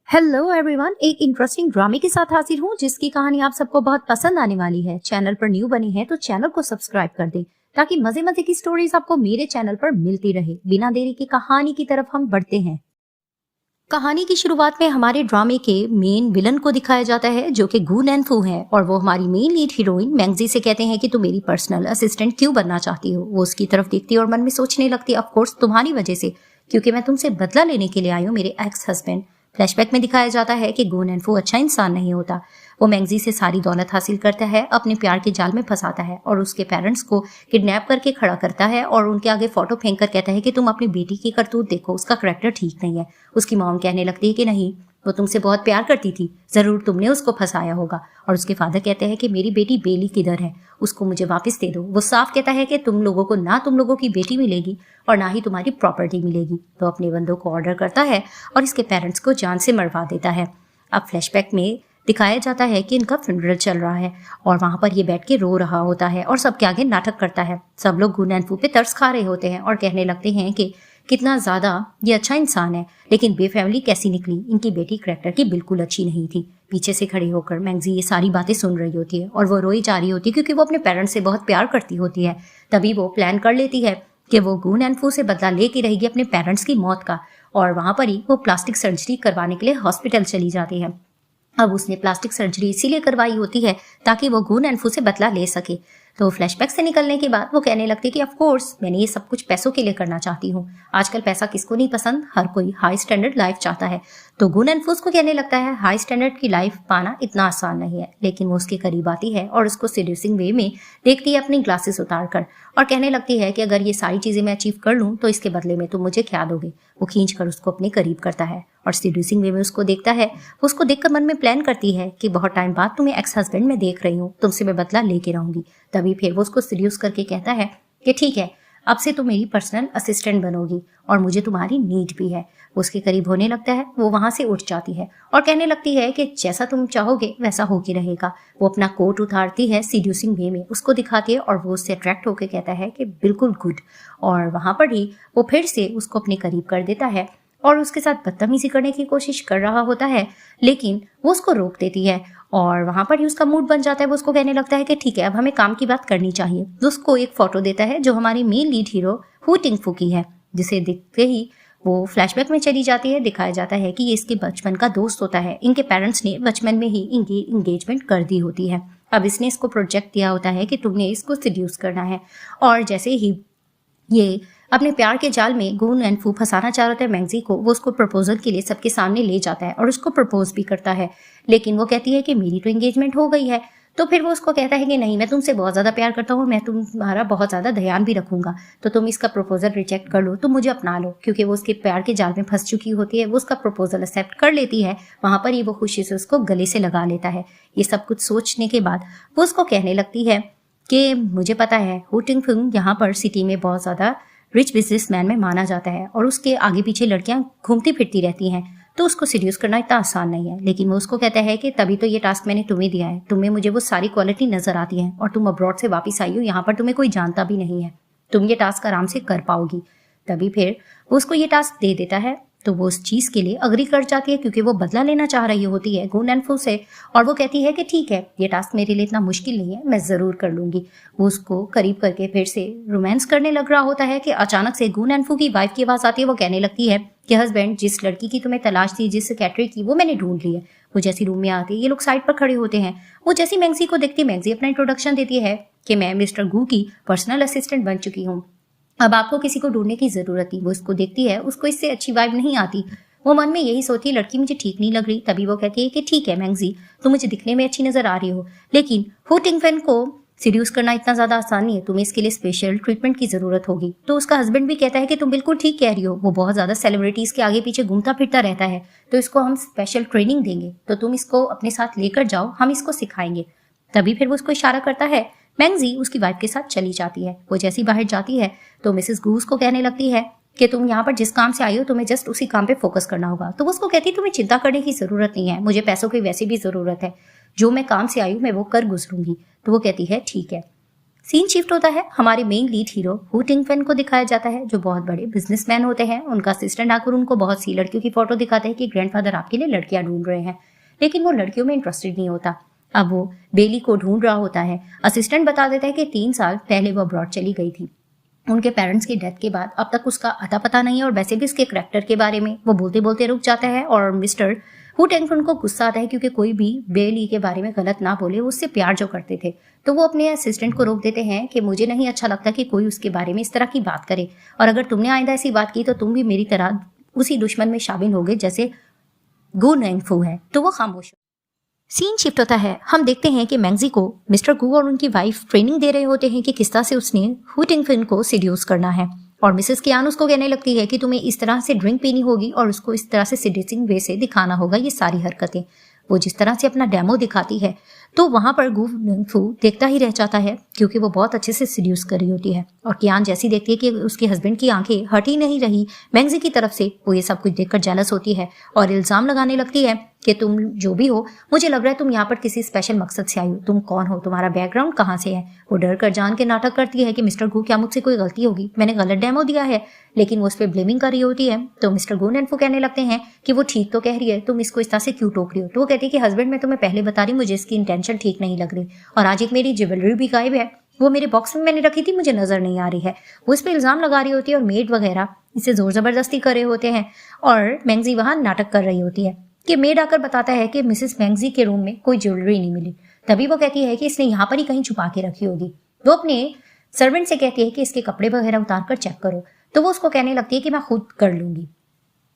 Hello everyone, एक interesting ड्रामे के साथ हाजिर हूँ जिसकी कहानी आप सबको बहुत पसंद आने वाली है। चैनल पर न्यू बने हैं तो चैनल को सब्सक्राइब कर दें ताकि मजे मजे की स्टोरीज आपको मेरे चैनल पर मिलती रहे। बिना देरी की कहानी की तरफ हम बढ़ते हैं। कहानी की शुरुआत में हमारे ड्रामे के मेन विलन को दिखाया जाता है जो कि गू नैनफू है और वो हमारी मेन लीड हीरोइन मैंगजी से कहते हैं कि तुम मेरी पर्सनल असिस्टेंट क्यों बनना चाहती हो। वो उसकी तरफ देखती है और मन में सोचने लगती है, ऑफ कोर्स तुम्हारी वजह से, क्योंकि मैं तुमसे बदला लेने के लिए आई हूँ, मेरे एक्स हस्बैंड। फ्लैशबैक में दिखाया जाता है कि गू नैनफू अच्छा इंसान नहीं होता। वो मैंगजी से सारी दौलत हासिल करता है, अपने प्यार के जाल में फंसाता है और उसके पेरेंट्स को किडनैप करके खड़ा करता है और उनके आगे फोटो फेंक कर कहता है कि तुम अपनी बेटी की करतूत देखो, उसका करैक्टर ठीक नहीं है। उसकी मॉम कहने लगती है कि नहीं, वो तुमसे बहुत प्यार करती थी, जरूर तुमने उसको फंसाया होगा। और उसके फादर कहते हैं कि मेरी बेटी बेली किधर है, उसको मुझे वापस दे दो। वो साफ कहता है कि तुम लोगों को ना तुम लोगों की बेटी मिलेगी और ना ही तुम्हारी प्रॉपर्टी मिलेगी। तो अपने बंदों को ऑर्डर करता है और इसके पेरेंट्स को जान से मरवा देता है। अब फ्लैशबैक में दिखाया जाता है कि इनका फ्यूनरल चल रहा है और वहां पर ये बैठ के रो रहा होता है और सबके आगे नाटक करता है। सब लोग गू नैनफू पे तरस खा रहे होते हैं और कहने लगते हैं कि कितना ज्यादा ये अच्छा इंसान है, लेकिन बेफैमिली कैसी निकली, इनकी बेटी करैक्टर की बिल्कुल अच्छी नहीं थी। पीछे से खड़ी होकर मैंगजी ये सारी बातें सुन रही होती है और वो रोई जा रही होती है क्योंकि वो अपने पेरेंट्स से बहुत प्यार करती होती है। तभी वो प्लान कर लेती है कि वो गू नैनफू से बदला लेके रहेगी अपने पेरेंट्स की मौत का, और वहां पर ही वो प्लास्टिक सर्जरी करवाने के लिए हॉस्पिटल चली जाती है। अब उसने प्लास्टिक सर्जरी इसीलिए करवाई होती है ताकि वो गू नैनफू से बदला ले सके। तो फ्लैशबैक से निकलने के बाद वो कहने लगती है कि ऑफ कोर्स मैंने ये सब कुछ पैसों के लिए करना चाहती हूँ। आजकल पैसा किसको नहीं पसंद, हर कोई हाई स्टैंडर्ड लाइफ चाहता है। तो गू नैनफू को कहने लगता है हाई स्टैंडर्ड की लाइफ पाना इतना आसान नहीं है, लेकिन वो उसके करीब आती है और उसको सीड्यूसिंग वे में देखती है अपनी ग्लासेस उतार कर और कहने लगती है कि अगर ये सारी चीजें मैं अचीव कर लूँ तो इसके बदले में तुम मुझे क्या दोगे। वो खींच कर उसको अपने करीब करता है और सीड्यूसिंग वे में उसको देखता है। उसको देखकर मन में प्लान करती है कि बहुत टाइम बाद तुम्हें एक्स हस्बैंड में देख रही हूँ, तुमसे मैं बदला लेके रहूंगी। तभी फिर वो उसको सीड्यूस करके कहता है कि ठीक है, अब से तुम मेरी पर्सनल असिस्टेंट बनोगी और मुझे तुम्हारी नीड भी है। वो उसके करीब होने लगता है, वो वहां से उठ जाती है और कहने लगती है कि जैसा तुम चाहोगे वैसा होके रहेगा। वो अपना कोट उतारती है, सीड्यूसिंग वे में उसको दिखाती है और वो उससे अट्रैक्ट होकर कहता है कि बिल्कुल गुड। और वहां पर ही वो फिर से उसको अपने करीब कर देता है और उसके साथ बदतमीजी करने की कोशिश कर रहा होता है, लेकिन वो उसको रोक देती है और वहां पर ही उसका मूड बन जाता है। वो उसको कहने लगता है कि ठीक है, अब हमें काम की बात करनी चाहिए। तो उसको एक फोटो देता है जो हमारी मेन लीड हीरो हू टिंगफू की है, जिसे देखते ही वो फ्लैशबैक में चली जाती है। दिखाया जाता है कि ये इसके बचपन का दोस्त होता है। इनके पेरेंट्स ने बचपन में ही इनकी एंगेजमेंट कर दी होती है। अब इसने इसको प्रोजेक्ट दिया होता है कि तुमने इसको सिड्यूस करना है, और जैसे ही ये अपने प्यार के जाल में गू नैनफू फंसाना चाह रहा था मैंगजी को, वो उसको प्रपोजल के लिए सबके सामने ले जाता है और उसको प्रपोज भी करता है। लेकिन वो कहती है कि मेरी तो एंगेजमेंट हो गई है। तो फिर वो उसको कहता है कि नहीं, मैं तुमसे बहुत ज्यादा प्यार करता हूँ, मैं तुम्हारा बहुत ज्यादा ध्यान भी रखूंगा, तो तुम इसका प्रपोजल रिजेक्ट कर लो, तुम मुझे अपना लो। क्योंकि वो उसके प्यार के जाल में फंस चुकी होती है, वो उसका प्रपोजल एक्सेप्ट कर लेती है। वहां पर ही वो खुशी से उसको गले से लगा लेता है। ये सब कुछ सोचने के बाद वो उसको कहने लगती है कि मुझे पता है हू टिंगफू यहाँ पर सिटी में बहुत ज्यादा रिच बिजनेसमैन में माना जाता है और उसके आगे पीछे लड़कियां घूमती फिरती रहती हैं, तो उसको सीड्यूस करना इतना आसान नहीं है। लेकिन वो उसको कहता है कि तभी तो ये टास्क मैंने तुम्हें दिया है, तुम्हें मुझे वो सारी क्वालिटी नजर आती है और तुम अब्रॉड से वापस आई हो, यहाँ पर तुम्हें कोई जानता भी नहीं है, तुम ये टास्क आराम से कर पाओगी। तभी फिर वो उसको ये टास्क दे देता है, तो वो उस चीज के लिए अग्री कर जाती है क्योंकि वो बदला लेना चाह रही होती है गू नैनफू से। और वो कहती है कि ठीक है, ये टास्क मेरे लिए इतना मुश्किल नहीं है, मैं जरूर कर लूंगी। वो उसको करीब करके फिर से रोमांस करने लग रहा होता है कि अचानक से गू नैनफू की वाइफ की आवाज आती है। वो कहने लगती है कि हस्बैंड, जिस लड़की की तुम्हें तलाश थी, जिस कैटरेट की, वो मैंने ढूंढ ली है। वो जैसी रूम में आती है, ये लोग साइड पर खड़े होते हैं। वो जैसी मैंगजी को देखती है, मैंगजी अपना इंट्रोडक्शन देती है कि मैं मिस्टर गू की पर्सनल असिस्टेंट बन चुकी हूँ, अब आपको किसी को ढूंढने की जरूरत नहीं। वो इसको देखती है, उसको इससे अच्छी वाइब नहीं आती। वो मन में यही सोचती है लड़की मुझे ठीक नहीं लग रही। तभी वो कहती है कि ठीक है मैंगजी, तुम मुझे दिखने में अच्छी नजर आ रही हो, लेकिन हू टिंगफू को सीड्यूस करना इतना ज्यादा आसान नहीं है, तुम्हें इसके लिए स्पेशल ट्रीटमेंट की जरूरत होगी। तो उसका हस्बैंड भी कहता है कि तुम बिल्कुल ठीक कह रही हो, वो बहुत ज्यादा सेलिब्रिटीज के आगे पीछे घूमता फिरता रहता है, तो इसको हम स्पेशल ट्रेनिंग देंगे, तो तुम इसको अपने साथ लेकर जाओ, हम इसको सिखाएंगे। तभी फिर वो उसको इशारा करता है। मैंगजी उसकी वाइफ के साथ चली जाती है। वो जैसी बाहर जाती है तो मिसेस गूस को कहने लगती है कि तुम यहाँ पर जिस काम से आई हो, तुम्हें जस्ट उसी काम पे फोकस करना होगा। तो वो उसको कहती है तुम्हें चिंता करने की जरूरत नहीं है, मुझे पैसों की वैसे भी जरूरत है, जो मैं काम से आई हूँ मैं वो कर गुजरूंगी। तो वो कहती है ठीक है। सीन शिफ्ट होता है, हमारे मेन लीड हीरो हू टिंगफेन को दिखाया जाता है, जो बहुत बड़े बिजनेसमैन होते हैं। उनका असिस्टेंट आकर उनको बहुत सी लड़कियों की फोटो दिखाता है कि ग्रैंडफादर आपके लिए लड़कियां ढूंढ रहे हैं, लेकिन वो लड़कियों में इंटरेस्टेड नहीं होता। अब वो बेली को ढूंढ रहा होता है। असिस्टेंट बता देता है कि 3 साल पहले वो अब्रॉड चली गई थी। उनके पेरेंट्स की डेथ के बाद अब तक उसका अता पता नहीं है, और वैसे भी इसके करैक्टर के बारे में वो बोलते बोलते रुक जाता है। और मिस्टर हू टेंगफन को गुस्सा आता है क्योंकि कोई भी बेली के बारे में गलत ना बोले, वो उससे प्यार जो करते थे। तो वो अपने असिस्टेंट को रोक देते हैं कि मुझे नहीं अच्छा लगता कि कोई उसके बारे में इस तरह की बात करे, और अगर तुमने आइंदा ऐसी बात की तो तुम भी मेरी तरह उसी दुश्मन में शामिल होगे जैसे गू नेंगफू है। तो वो खामोश। सीन शिफ्ट होता है, हम देखते हैं कि मैंगजी को मिस्टर गू और उनकी वाइफ ट्रेनिंग दे रहे होते हैं कि किस तरह से उसने हू टिंगफिन को सिड्यूस करना है। और मिसेस कियान उसको कहने लगती है कि तुम्हें इस तरह से ड्रिंक पीनी होगी और उसको इस तरह से सिड्यूसिंग वे से दिखाना होगा ये सारी हरकतें। वो जिस तरह से अपना डेमो दिखाती है तो वहां पर गू नेंगफू देखता ही रह जाता है, क्योंकि वो बहुत अच्छे से सिड्यूस कर रही होती है। और कियान जैसी देखती है कि उसके हस्बैंड की आंखें हट ही नहीं रही मैंगजी की तरफ से, वो ये सब कुछ देखकर जेलस होती है और इल्जाम लगाने लगती है कि तुम जो भी हो, मुझे लग रहा है तुम यहाँ पर किसी स्पेशल मकसद से आई हो। तुम कौन हो, तुम्हारा बैकग्राउंड कहाँ से है। वो डर कर जान के नाटक करती है कि मिस्टर गू क्या मुझसे कोई गलती होगी, मैंने गलत डेमो दिया है, लेकिन वो उस पर ब्लेमिंग कर रही होती है। तो मिस्टर गू नेंगफू कहने लगते हैं कि वो ठीक तो कह रही है, तुम इसको इस तरह से क्यों टोक रही हो। तो वो कहती है कि हस्बैंड मैं तुम्हें पहले बता रही, मुझे इसकी इंटेंशन ठीक नहीं लग रही, और आज एक मेरी ज्वेलरी भी गायब है, वो मेरे बॉक्स में मैंने रखी थी, मुझे नजर नहीं आ रही है। वो इस पर इल्जाम लगा रही होती है और मेड वगैरह इसे जोर जबरदस्ती कर रहे होते हैं। और मैंगजी वहां नाटक कर रही होती है कि मेड आकर बताता है कि मिसेस मैंगजी के रूम में कोई ज्वेलरी नहीं मिली। तभी वो कहती है कि इसने यहाँ पर ही कहीं छुपा के रखी होगी। वो अपने सर्वेंट से कहती है कि इसके कपड़े वगैरह उतार कर चेक करो। तो वो उसको कहने लगती है कि मैं खुद कर लूंगी।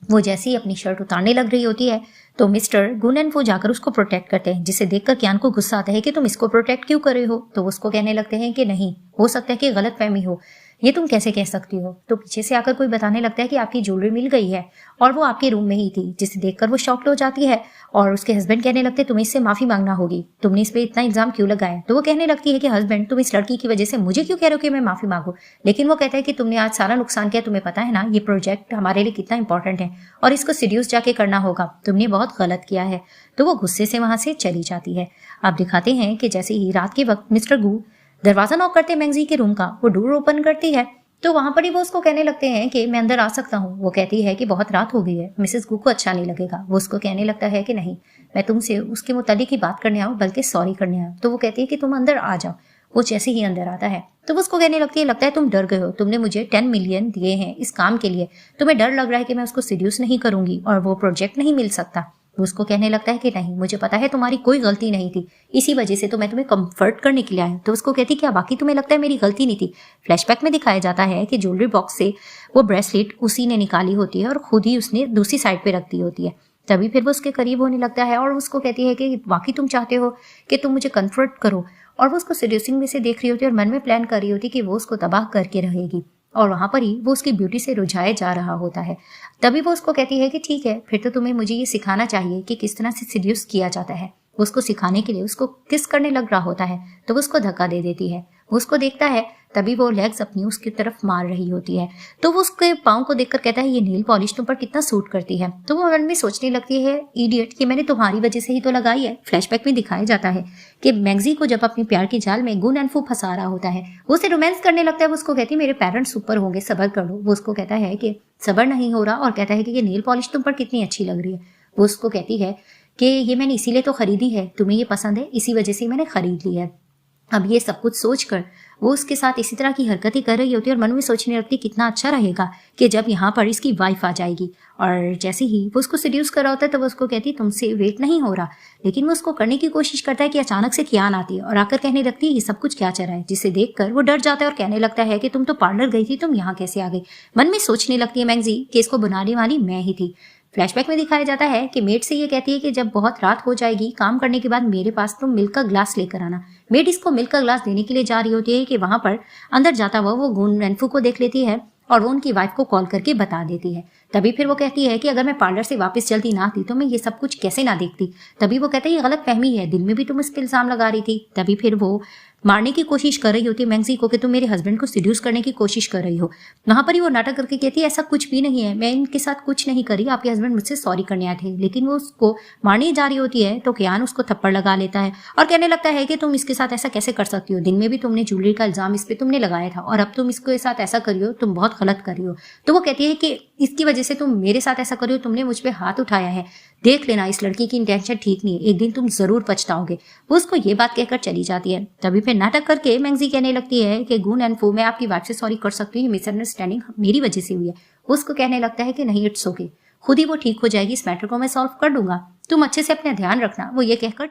वो जैसे ही अपनी शर्ट उतारने लग रही होती है तो मिस्टर गू नेंगफू जाकर उसको प्रोटेक्ट करते हैं, जिसे देखकर कियान को गुस्सा आता है कि तुम इसको प्रोटेक्ट क्यों कर रहे हो। तो उसको कहने लगते हैं कि नहीं, हो सकता है कि गलतफहमी हो, ये तुम कैसे कह सकती हो। तो पीछे से आकर कोई बताने लगता है कि आपकी ज्वेलरी मिल गई है और वो आपके रूम में ही थी, जिसे देखकर वो शॉक्ड हो जाती है। और उसके हस्बैंड कहने लगते हैं तुम्हें इससे माफी मांगना होगी, तुमने इस पे इतना इल्जाम क्यों लगाया। तो वो कहने लगती है कि हस्बैंड तुम इस लड़की की वजह से मुझे क्यों कह रहे हो कि मैं माफी मांगू। लेकिन वो कहता है कि तुमने आज सारा नुकसान किया, तुम्हें पता है ना ये प्रोजेक्ट हमारे लिए कितना इंपॉर्टेंट है और इसको सीड्यूस जाके करना होगा, तुमने बहुत गलत किया है। तो वो गुस्से से वहां से चली जाती है। अब दिखाते हैं कि जैसे ही रात के वक्त मिस्टर गू दरवाजा नॉक करते मैंगजी के रूम का, वो डोर ओपन करती है तो वहां पर ही वो उसको कहने लगते हैं कि मैं अंदर आ सकता हूँ। वो कहती है कि बहुत रात हो गई है, मिसेस गू को अच्छा नहीं लगेगा। वो उसको कहने लगता है कि नहीं, मैं तुमसे उसके मुतालिक ही बात करने आऊँ, बल्कि सॉरी करने आऊँ। तो वो कहती है कि तुम अंदर आ जाओ। वो जैसे ही अंदर आता है तो वो उसको कहने लगती है लगता है तुम डर गए हो, तुमने मुझे 10 मिलियन दिए हैं इस काम के लिए, तुम्हें डर लग रहा है कि मैं उसको सीड्यूस नहीं करूंगी और वो प्रोजेक्ट नहीं मिल सकता। वो उसको कहने लगता है कि नहीं, मुझे पता है तुम्हारी कोई गलती नहीं थी, इसी वजह से तो मैं तुम्हें कंफर्ट करने के लिए आया। तो उसको कहती क्या बाकी तुम्हें लगता है मेरी गलती नहीं थी। फ्लैशबैक में दिखाया जाता है कि ज्वेलरी बॉक्स से वो ब्रेसलेट उसी ने निकाली होती है और खुद ही उसने दूसरी साइड पे रख दी होती है। तभी फिर वो उसके करीब होने लगता है और उसको कहती है कि वाकई तुम चाहते हो कि तुम मुझे कंफर्ट करो। और वो उसको सीड्यूसिंग में से देख रही होती है और मन में प्लान कर रही होती है कि वो उसको तबाह करके रहेगी, और वहां पर ही वो उसकी ब्यूटी से रुझाया जा रहा होता है। तभी वो उसको कहती है कि ठीक है, फिर तो तुम्हें मुझे ये सिखाना चाहिए कि किस तरह से सीड्यूस किया जाता है। वो उसको सिखाने के लिए उसको किस करने लग रहा होता है तो वो उसको धक्का दे देती है। वो उसको देखता है, तभी वो लेग्स अपनी उसकी तरफ मार रही होती है। तो वो उसके पाँव को देखकर कहता है ये नेल पॉलिश तुम पर कितना सूट करती है। तो वो मन में सोचने लगती है इडियट कि मैंने तुम्हारी वजह से ही तो लगाई है। फ्लैशबैक में दिखाया जाता है कि मैंगजी को जब अपने प्यार के जाल में गू नेंगफू फंसा रहा होता है, वो उसे रोमांस करने लगता है। वो उसको कहती है मेरे पेरेंट्स ऊपर होंगे, सब्र कर लो। वो उसको कहता है कि सब्र नहीं हो रहा और कहता है कि ये नेल पॉलिश तुम पर कितनी अच्छी लग रही है। वो उसको कहती है कि ये मैंने इसीलिए तो खरीदी है, तुम्हें ये पसंद है, इसी वजह से मैंने खरीद ली है। अब ये सब कुछ सोचकर वो उसके साथ इसी तरह की हरकतें कर रही होती है और मन में सोचने लगती कितना अच्छा रहेगा कि जब यहाँ पर इसकी वाइफ आ जाएगी। और जैसे ही वो उसको सीड्यूस कर रहा होता है तो वो उसको कहती तुमसे वेट नहीं हो रहा, लेकिन वो उसको करने की कोशिश करता है कि अचानक से कियान आती है और आकर कहने लगती है ये सब कुछ क्या चल रहा है, जिसे देखकर वो डर जाता है और कहने लगता है कि तुम तो पार्लर गई थी, तुम यहाँ कैसे आ गई। मन में सोचने लगती है मैंगजी कि इसको बनाने वाली मैं ही थी। फ्लैशबैक में दिखाया जाता है कि मेड से ये कहती है कि जब बहुत रात हो जाएगी काम करने के बाद मेरे पास तुम मिल्क का ग्लास लेकर आना। मेड इसको मिल्क का ग्लास देने के लिए जा रही होती है कि वहां पर अंदर जाता हुआ वो गू नेंगफू को देख लेती है और वो उनकी वाइफ को कॉल करके बता देती है। तभी फिर वो कहती है कि अगर मैं पार्लर से वापस जल्दी ना आती तो मैं ये सब कुछ कैसे ना देखती। तभी वो कहता है ये गलत फहमी है, दिन में भी तुम इस पर इल्जाम लगा रही थी। तभी फिर वो मारने की कोशिश कर रही होती है मैंगजी को कि तुम मेरे हस्बैंड को सिड्यूस करने की कोशिश कर रही हो। वहां पर ही वो नाटक करके कहती है ऐसा कुछ भी नहीं है, मैं इनके साथ कुछ नहीं करी, आपके हस्बैंड मुझसे सॉरी करने आए थे। लेकिन वो उसको मारने जा रही होती है तो कियान उसको थप्पड़ लगा लेता है और कहने लगता है कि तुम इसके साथ ऐसा कैसे कर सकती हो, दिन में भी तुमने ज्वेलरी का इल्जाम इस पे तुमने लगाया था और अब तुम इसके साथ ऐसा करी हो, तुम बहुत गलत कर रही हो। तो वो कहती है कि इसकी वजह से तुम मेरे साथ ऐसा करी हो, तुमने मुझ पे हाथ उठाया है, देख लेना इस लड़की की इंटेंशन ठीक नहीं है, एक दिन तुम जरूर पछताओगे। वो उसको ये बात कहकर चली जाती है। तभी फिर नाटक करके मैंगजी कहने लगती है कि गुन एंड फू, मैं आपकी वाइफ से सॉरी कर सकती हूँ, ये मिसअंडरस्टैंडिंग मेरी वजह से हुई है। वो उसको कहने लगता है कि नहीं, इट्स ओके, खुद ही वो ठीक हो जाएगी, इस मैटर को मैं सॉल्व कर दूंगा, तुम अच्छे से अपना ध्यान रखना। वो ये कहकर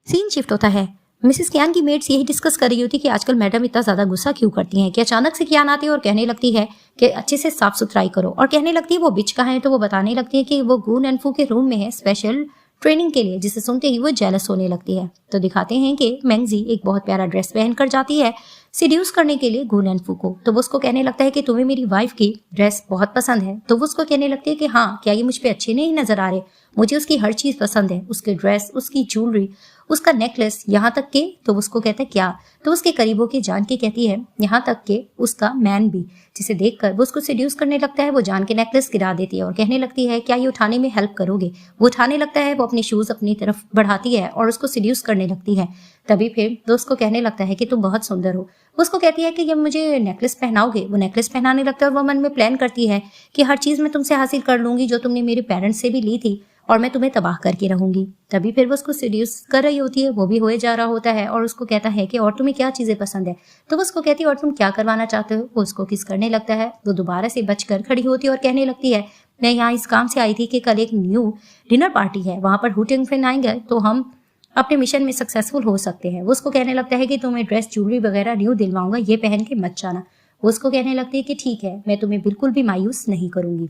सीन शिफ्ट होता है। मिसेस कियान की मेड्स यही डिस्कस कर रही होती कि आजकल मैडम इतना ज्यादा गुस्सा क्यों करती हैं कि अचानक से कियान आती है और कहने लगती है कि अच्छे से साफ सुथराई करो, और कहने लगती है वो बिच कहाँ है। तो वो बताने लगती है कि वो गुन एंड फू के रूम में है स्पेशल ट्रेनिंग के लिए, जिसे सुनते ही वो जेलस होने लगती है। तो दिखाते हैं कि मैंगजी एक बहुत प्यारा ड्रेस पहनकर जाती है सिड्यूस करने के लिए गुन एंड फू को। तो वो उसको कहने लगता है कि तुम्हें मेरी वाइफ की ड्रेस बहुत पसंद है। तो वो उसको कहने लगती है कि हाँ, क्या ये मुझ पे अच्छे नहीं नजर आ रहे, मुझे उसकी हर चीज पसंद है, उसके ड्रेस, उसकी ज्वेलरी, उसका नेकलेस, यहाँ तक के, तो उसको कहता है क्या, तो उसके करीब होके जान के कहती है यहाँ तक के उसका मैन भी, जिसे देखकर वो उसको सिड्यूस करने लगता है। वो जान के नेकलेस गिरा देती है और कहने लगती है क्या ये उठाने में हेल्प करोगे। वो उठाने लगता है, वो अपने शूज अपनी तरफ बढ़ाती है और उसको सिड्यूस करने लगती है। तभी फिर दोस्त को कहने लगता है कि तुम बहुत सुंदर हो। उसको कहती है कि जब मुझे नेकलेस पहनाओगे, वो नेकलेस पहनाने लगता है और वो मन में प्लान करती है कि हर चीज मैं तुमसे हासिल कर लूंगी जो तुमने मेरे पेरेंट्स से भी ली थी, और मैं तुम्हें तबाह करके रहूंगी। तभी फिर वो उसको सिड्यूस कर रही होती है, वो भी होए जा रहा होता है और उसको कहता है कि और तुम्हें क्या चीजें पसंद है। तो वो उसको कहती है और तुम क्या करवाना चाहते हो। वो उसको किस करने लगता है। वो दोबारा से बचकर खड़ी होती है और कहने लगती है मैं यहाँ इस काम से आई थी कि कल एक न्यू डिनर पार्टी है, वहां पर हुटिंग फिन आएंगे तो हम अपने मिशन में सक्सेसफुल हो सकते हैं। वो उसको कहने लगता है कि तुम्हें ड्रेस ज्वेलरी वगैरह न्यू दिलवाऊंगा, ये पहन के मत जाना। वो उसको कहने लगती है कि ठीक है, मैं तुम्हें बिल्कुल भी मायूस नहीं करूंगी।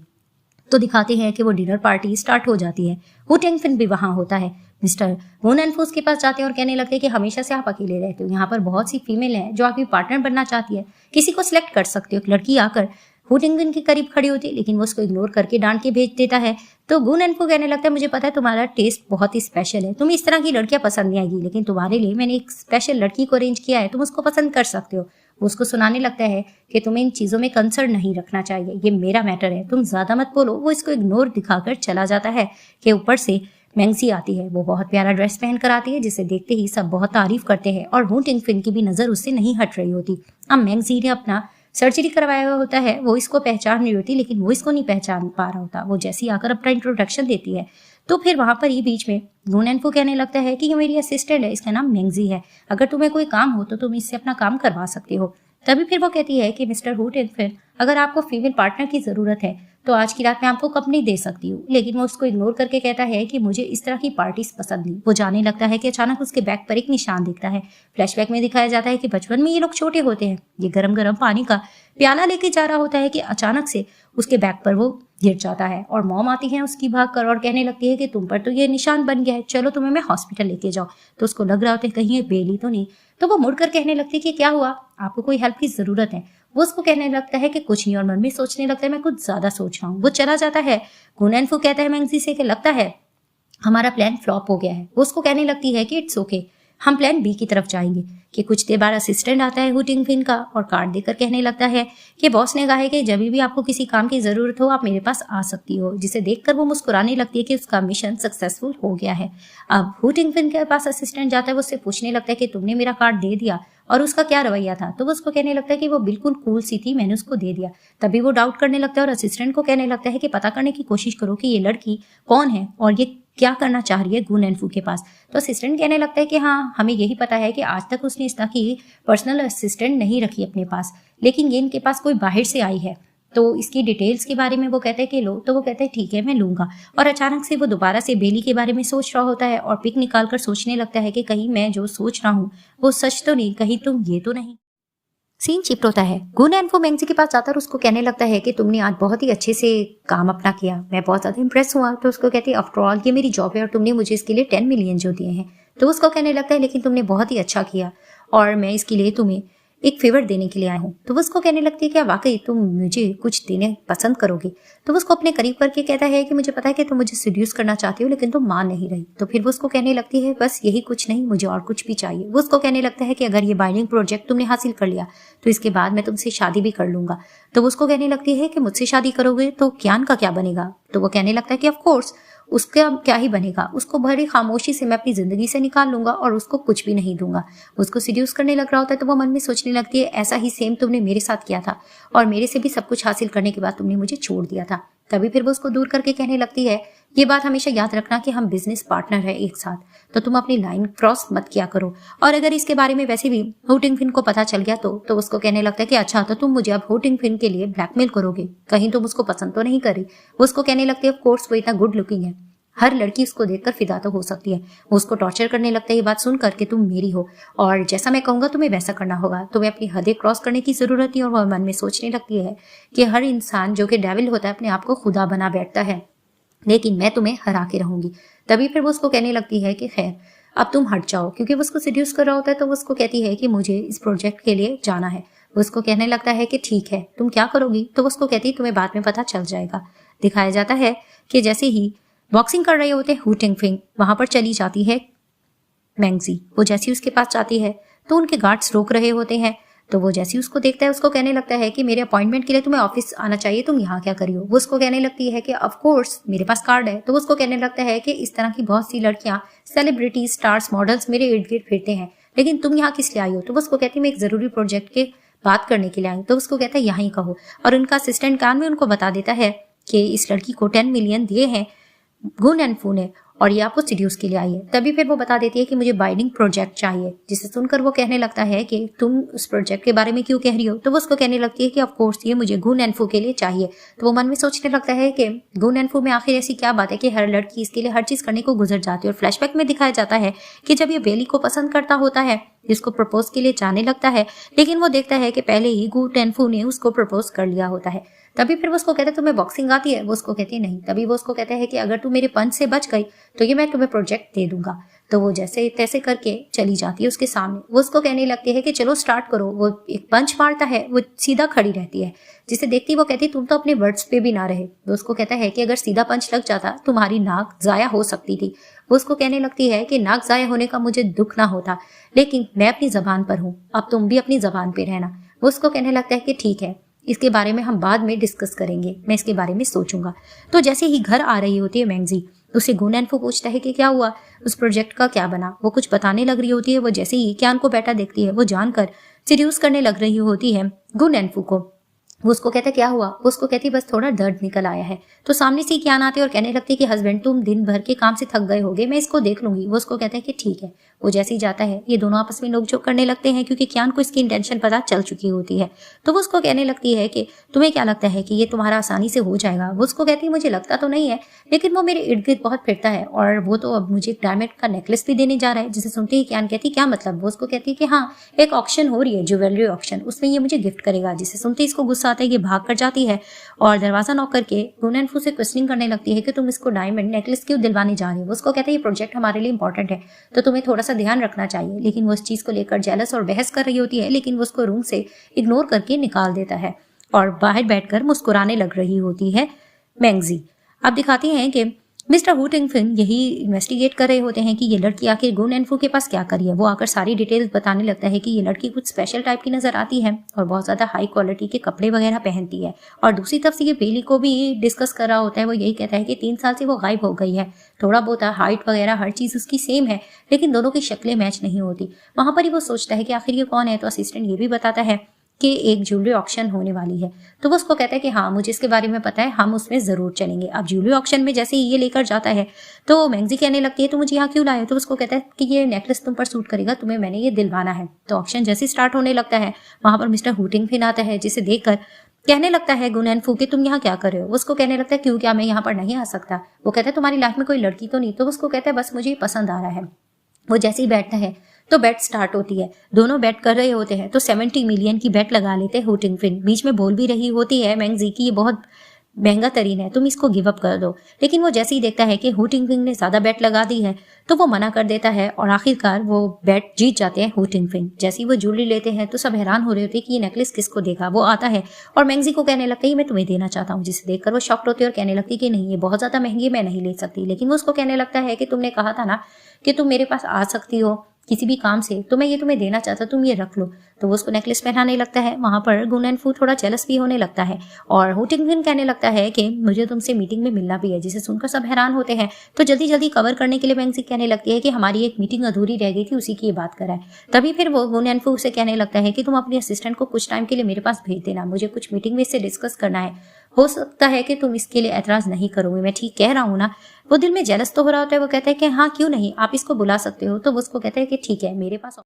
तो दिखाते हैं कि वो डिनर पार्टी स्टार्ट हो जाती है। हु टेंगफिन भी वहां होता है। मिस्टर वोन एंड फूस के पास जाते हैं और कहने लगते हैं कि हमेशा से आप अकेले रहते हो, यहाँ पर बहुत सी फीमेल हैं जो आपकी पार्टनर बनना चाहती है, किसी को सिलेक्ट कर सकते हो। एक लड़की आकर हु टेंगफिन के करीब खड़ी होती है, लेकिन वो उसको इग्नोर करके डांट के भेज देता है। तो गुन एंड फू कहने लगता है मुझे पता है तुम्हारा टेस्ट बहुत ही स्पेशल है, तुम्हें इस तरह की लड़कियां पसंद नहीं आएगी, लेकिन तुम्हारे लिए मैंने एक स्पेशल लड़की को अरेंज किया है, तुम उसको पसंद कर सकते हो। वो उसको सुनाने लगता है कि तुम्हें इन चीजों में कंसर्न नहीं रखना चाहिए, ये मेरा मैटर है, तुम ज्यादा मत बोलो। वो इसको इग्नोर दिखाकर चला जाता है कि ऊपर से मैंगजी आती है। वो बहुत प्यारा ड्रेस पहन कर आती है, जिसे देखते ही सब बहुत तारीफ करते हैं और हु टिंगफिन की भी नजर उससे नहीं हट रही होती। अब मैंगजी ने अपना सर्जरी करवाया हुआ होता है, वो इसको पहचान नहीं होती, लेकिन वो इसको नहीं पहचान पा रहा होता। वो जैसी आकर अपना इंट्रोडक्शन देती है तो फिर वहां पर ही बीच में गुन एंड फू कहने लगता है कि ये मेरी असिस्टेंट है, इसका नाम मैंगजी है, अगर तुम्हें कोई काम हो तो तुम इससे अपना काम करवा सकते हो। तभी फिर वो कहती है कि मिस्टर हु टिंगफिन, अगर आपको फीमेल पार्टनर की जरूरत है तो आज की रात मैं आपको कंपनी दे सकती हूँ। लेकिन वो उसको इग्नोर करके कहता है कि मुझे इस तरह की पार्टीज पसंद नहीं। वो जाने लगता है कि अचानक उसके बैग पर एक निशान दिखता है। फ्लैशबैक में दिखाया जाता है कि बचपन में ये लोग छोटे होते हैं, ये गरम गरम पानी का प्याला लेके जा रहा होता है कि अचानक से उसके बैग पर वो गिर जाता है और मॉम आती है उसकी भागकर और कहने लगती है कि तुम पर तो ये निशान बन गया है, चलो तुम्हें मैं हॉस्पिटल लेके जाओ। तो उसको लग रहा होता है कहीं ये बेली तो नहीं। तो वो मुड़कर कहने लगती है कि क्या हुआ, आपको कोई हेल्प की जरूरत है। वो उसको कहने लगता है कि कुछ नहीं, और मन में सोचने लगता है मैं कुछ ज्यादा सोच रहा हूँ। वो चला जाता है। गुन एंड फू कहता है मैंगजी से कि लगता है हमारा प्लान फ्लॉप हो गया है। वो उसको कहने लगती है कि इट्स ओके, हम प्लान बी की तरफ जाएंगे। कि कुछ देर बाद असिस्टेंट आता है हु टिंगफिन का और कार्ड देकर कहने लगता है कि बॉस ने कहा है कि जब भी आपको किसी काम की जरूरत हो आप मेरे पास आ सकती हो। जिसे देखकर वो मुस्कुराने लगती है कि उसका मिशन सक्सेसफुल हो गया है। अब हु टिंगफिन के पास असिस्टेंट जाता है, वो उससे पूछने लगता है कि तुमने मेरा कार्ड दे दिया और उसका क्या रवैया था। तो वो उसको कहने लगता है कि वो बिल्कुल कूल सी थी, मैंने उसको दे दिया। तभी वो डाउट करने लगता है और असिस्टेंट को कहने लगता है कि पता करने की कोशिश करो कि ये लड़की कौन है और ये क्या करना चाह रही है गुन एंड फू के पास। तो असिस्टेंट कहने लगता है कि हाँ, हमें यही पता है कि आज तक उसने इस तरह की पर्सनल असिस्टेंट नहीं रखी अपने पास, लेकिन ये इनके पास कोई बाहर से आई है, तो इसकी डिटेल्स के बारे में वो कहते हैं कि लो। तो वो कहता है ठीक है मैं लूंगा। और अचानक से वो दोबारा से बेली के बारे में सोच रहा होता है और पिक निकाल कर सोचने लगता है कि कहीं मैं जो सोच रहा हूँ वो सच तो नहीं, कहीं तुम ये तो नहीं। सीन शिफ्ट होता है। गुन एंड फू मैंगजी के पास जाता है और उसको कहने लगता है कि तुमने आज बहुत ही अच्छे से काम अपना किया, मैं बहुत ज्यादा इंप्रेस हुआ। तो उसको कहती है आफ्टर ऑल ये मेरी जॉब है और तुमने मुझे इसके लिए 10 मिलियन जो दिए हैं। तो उसको कहने लगता है लेकिन तुमने बहुत ही अच्छा किया और मैं इसके लिए तुम्हें एक फेवर देने के लिए आया हूँ। तो वो उसको कहने लगती है क्या वाकई तुम मुझे कुछ देने पसंद करोगे? तो वो उसको अपने करीब करके कहता है कि मुझे पता है कि तुम मुझे सीड्यूस करना चाहती हो, लेकिन तुम मान नहीं रही। तो फिर वो उसको कहने लगती है बस यही कुछ नहीं, मुझे और कुछ भी चाहिए। वो उसको कहने लगता है कि अगर ये बाइंडिंग प्रोजेक्ट तुमने हासिल कर लिया तो इसके बाद मैं तुमसे शादी भी कर लूंगा। तो वो उसको कहने लगती है कि मुझसे शादी करोगे तो क्यान का क्या बनेगा? तो वो कहने लगता है कि ऑफ कोर्स उसका क्या ही बनेगा, उसको बड़ी खामोशी से मैं अपनी जिंदगी से निकाल लूंगा और उसको कुछ भी नहीं दूंगा। उसको सीड्यूस करने लग रहा होता है तो वो मन में सोचने लगती है ऐसा ही सेम तुमने मेरे साथ किया था और मेरे से भी सब कुछ हासिल करने के बाद तुमने मुझे छोड़ दिया था। तभी फिर वो उसको दूर करके कहने लगती है ये बात हमेशा याद रखना कि हम बिजनेस पार्टनर है एक साथ, तो तुम अपनी लाइन क्रॉस मत किया करो। और अगर इसके बारे में वैसे भी हो टिंग फिन को पता चल गया तो उसको कहने लगता है कि अच्छा तो तुम मुझे अब हो टिंग फिन के लिए ब्लैकमेल करोगे, कहीं तुम उसको पसंद तो नहीं करी? वो उसको कहने लगती है ऑफ कोर्स वो इतना गुड लुकिंग है, हर लड़की उसको देखकर फिदा तो हो सकती है। वो उसको टॉर्चर करने लगता है ये बात सुनकर कि तुम मेरी हो और जैसा मैं कहूंगा तुम्हें वैसा करना होगा, तुम्हें अपनी हदें क्रॉस करने की जरूरत नहीं। और वह मन में सोचने लगती है कि हर इंसान जो कि डेविल होता है अपने आप को खुदा बना बैठता है, लेकिन मैं तुम्हें हरा के रहूंगी। तभी फिर वो उसको कहने लगती है कि खैर अब तुम हट जाओ, क्योंकि वो उसको सीड्यूस कर रहा होता है। तो वो उसको कहती है कि मुझे इस प्रोजेक्ट के लिए जाना है। वो उसको कहने लगता है कि ठीक है तुम क्या करोगी? तो वो उसको कहती है तुम्हें बाद में पता चल जाएगा। दिखाया जाता है कि जैसे ही बॉक्सिंग कर रहे होते हु टिंग फिन, वहां पर चली जाती है मैंगजी। वो जैसी उसके पास जाती है तो उनके गार्ड्स रोक रहे होते हैं। तो वो जैसी उसको देखता है उसको कहने लगता है कि मेरे अपॉइंटमेंट के लिए तुम्हें ऑफिस आना चाहिए, तुम यहाँ क्या करी हो? वो उसको कहने लगती है कि ऑफ कोर्स मेरे पास कार्ड है। तो वो उसको कहने लगता है कि इस तरह की बहुत सी लड़कियां, सेलिब्रिटी, स्टार्स, मॉडल्स मेरे इर्द गिर्द फिरते हैं, लेकिन तुम यहाँ किस लिए आई हो? तो वो उसको कहती है मैं एक जरूरी प्रोजेक्ट के बात करने के लिए आई। तो उसको कहता है यहाँ ही कहो। और उनका असिस्टेंट कान में उनको बता देता है कि इस लड़की को 10 मिलियन दिए हैं गुन एंड फू ने और ये आपको सीड्यूस के लिए आई है। तभी फिर वो बता देती है कि मुझे बाइंडिंग प्रोजेक्ट चाहिए, जिसे सुनकर वो कहने लगता है कि तुम उस प्रोजेक्ट के बारे में क्यों कह रही हो? तो वो उसको कहने लगती है कि ऑफ कोर्स ये मुझे गुन एंड फू के लिए चाहिए। तो वो मन में सोचने लगता है कि गुन एंड फू में आखिर ऐसी क्या बात है कि हर लड़की इसके लिए हर चीज करने को गुजर जाती है। और फ्लैशबैक में दिखाया जाता है कि जब ये बेली को पसंद करता होता है, जिसको प्रपोज के लिए जाने लगता है, लेकिन वो देखता है कि पहले ही गुन एंड फू ने उसको प्रपोज कर लिया होता है। तभी फिर वो उसको कहता है तुम्हें बॉक्सिंग आती है? वो उसको कहती है नहीं। तभी वो उसको कहता है कि अगर तू मेरे पंच से बच गई तो ये मैं तुम्हें प्रोजेक्ट दे दूंगा। तो वो जैसे तैसे करके चली जाती है उसके सामने। वो उसको कहने लगती है कि चलो स्टार्ट करो। वो एक पंच मारता है, वो सीधा खड़ी रहती है, जिसे देखती वो कहती तुम तो अपने वर्ड्स पे भी ना रहे। वो उसको कहता है कि अगर सीधा पंच लग जाता तुम्हारी नाक जाया हो सकती थी। वो उसको कहने लगती है कि नाक जाया होने का मुझे दुख ना होता, लेकिन मैं अपनी जबान पर हूँ, अब तुम भी अपनी जबान पे रहना। वो उसको कहने लगता है कि ठीक है, इसके बारे में हम बाद में डिस्कस करेंगे, मैं इसके बारे में सोचूंगा। तो जैसे ही घर आ रही होती है मैंगजी, उसे गुन एंड फू पूछता है कि क्या हुआ, उस प्रोजेक्ट का क्या बना? वो कुछ बताने लग रही होती है। वो जैसे ही क्यान को बैठा देखती है, वो जानकर सीड्यूस करने लग रही होती है गुन एंड फू को। वो उसको कहता है क्या हुआ? वो उसको कहती बस थोड़ा दर्द निकल आया है। तो सामने से क्यान आते और कहने लगती कि हस्बैंड तुम दिन भर के काम से थक गए होगे, मैं इसको देख लूंगी। वो उसको कहता है कि ठीक है। वो जैसे ही जाता है ये दोनों आपस में नोकझोंक करने लगते हैं, क्योंकि क्यान को इसकी इंटेंशन पता चल चुकी होती है। तो वो उसको कहने लगती है कि तुम्हें क्या लगता है कि ये तुम्हारा आसानी से हो जाएगा? वो उसको कहती है मुझे लगता तो नहीं है, लेकिन वो मेरे इर्द गिर्द बहुत फिरता है और वो तो अब मुझे डायमंड का नेकलेस भी देने जा रहा है। जिसे सुनते ही क्यान कहती क्या मतलब? वो उसको कहती है कि हाँ एक ऑक्शन हो रही है, ज्वेलरी ऑक्शन, उसमें ये मुझे गिफ्ट करेगा। जिसे सुनते ही इसको गुस्सा आता है, ये भाग कर जाती है और दरवाजा नॉक करके गुन एंड फू से क्वेश्चनिंग करने लगती है कि तुम इसको डायमंड नेकलेस क्यों दिलवाने जा रही हो? वो उसको कहते हैं ये प्रोजेक्ट हमारे लिए इंपॉर्टेंट है, तो तुम्हें थोड़ा सा ध्यान रखना चाहिए। लेकिन वो इस चीज को लेकर जेलस और बहस कर रही होती है, लेकिन वो उसको रूम से इग्नोर करके निकाल देता है और बाहर बैठकर मुस्कुराने लग रही होती है मैंगजी। अब दिखाती हैं कि मिस्टर हु टिंग फिन यही इन्वेस्टिगेट कर रहे होते हैं कि ये लड़की आखिर गुन एंड फू के पास क्या करी है। वो आकर सारी डिटेल्स बताने लगता है कि ये लड़की कुछ स्पेशल टाइप की नजर आती है और बहुत ज्यादा हाई क्वालिटी के कपड़े वगैरह पहनती है। और दूसरी तरफ से ये बेली को भी डिस्कस कर रहा होता है। वो यही कहता है कि 3 साल से वो गायब हो गई है, थोड़ा बहुत हाइट वगैरह हर चीज उसकी सेम है, लेकिन दोनों की शक्लें मैच नहीं होती। वहां पर ही वो सोचता है कि आखिर ये कौन है। तो असिस्टेंट ये भी बताता है कि एक ज्वेलरी ऑक्शन होने वाली है। तो वो उसको कहता है कि हाँ मुझे इसके बारे में पता है, हम उसमें जरूर चलेंगे। अब ज्वेलरी ऑक्शन में जैसे ही ये लेकर जाता है तो मैंगजी कहने लगती है तो मुझे यहाँ क्यों लाए? तो उसको कहता है कि ये नेकलेस तुम पर सूट करेगा, तुम्हें मैंने ये दिलवाना है। तो ऑक्शन जैसे स्टार्ट होने लगता है, वहां पर मिस्टर हु टिंग फिन आता है, जिसे देखकर कहने लगता है गुन एंड फू कि तुम यहाँ क्या कर रहे हो? उसको कहने लगता है क्यों, क्या मैं यहाँ पर नहीं आ सकता? वो कहता है तुम्हारी लाइफ में कोई लड़की तो नहीं? तो उसको कहता है बस मुझे पसंद आ रहा है। वो जैसे ही बैठता है तो बेट स्टार्ट होती है, दोनों बेट कर रहे होते हैं। तो 70 मिलियन की बेट लगा लेते हैं हु टिंग फिन। बीच में बोल भी रही होती है मैंगजी की ये बहुत महंगा तरीन है, तुम इसको गिव अप कर दो। लेकिन वो जैसे ही देखता है कि हू टिंगफिंग ने ज्यादा बेट लगा दी है तो वो मना कर देता है और आखिरकार वो बेट जीत जाते हैं हू टिंगफिंग। जैसे ही वो ज्वेलरी लेते हैं तो सब हैरान हो रहे होते हैं कि ये नेकलेस किसको देगा। वो आता है और मैंगजी को कहने लगता है ये मैं तुम्हें देना चाहता हूँ, जिसे देखकर वो शॉक्ड होती है और कहने लगती है कि नहीं, ये बहुत ज्यादा महंगी, मैं नहीं ले सकती। लेकिन वो उसको कहने लगता है कि तुमने कहा था ना कि तुम मेरे पास आ सकती हो किसी भी काम से, तो मैं ये तुम्हें देना चाहता, तुम ये रख लो। तो वो उसको नेकलेस पहनाने लगता है। वहां पर गुन एंड फू थोड़ा जेलस भी होने लगता है और हू टिंगफिंग कहने लगता है कि मुझे तुमसे मीटिंग में मिलना भी है, जिसे सुनकर सब हैरान होते हैं। तो जल्दी जल्दी कवर करने के लिए मैंगजी कहने लगती है कि हमारी एक मीटिंग अधूरी रह गई थी, उसी की ये बात कराए। तभी फिर वो गुन एंड फू से कहने लगता है कि तुम अपनी असिस्टेंट को कुछ टाइम के लिए मेरे पास भेज देना, मुझे कुछ मीटिंग में इससे डिस्कस करना है। हो सकता है कि तुम इसके लिए ऐतराज नहीं करोगे, मैं ठीक कह रहा हूँ ना। वो दिल में जेलस तो हो रहा होता है। वो कहता है कि हाँ क्यों नहीं, आप इसको बुला सकते हो। तो वो उसको कहता है कि ठीक है, मेरे पास।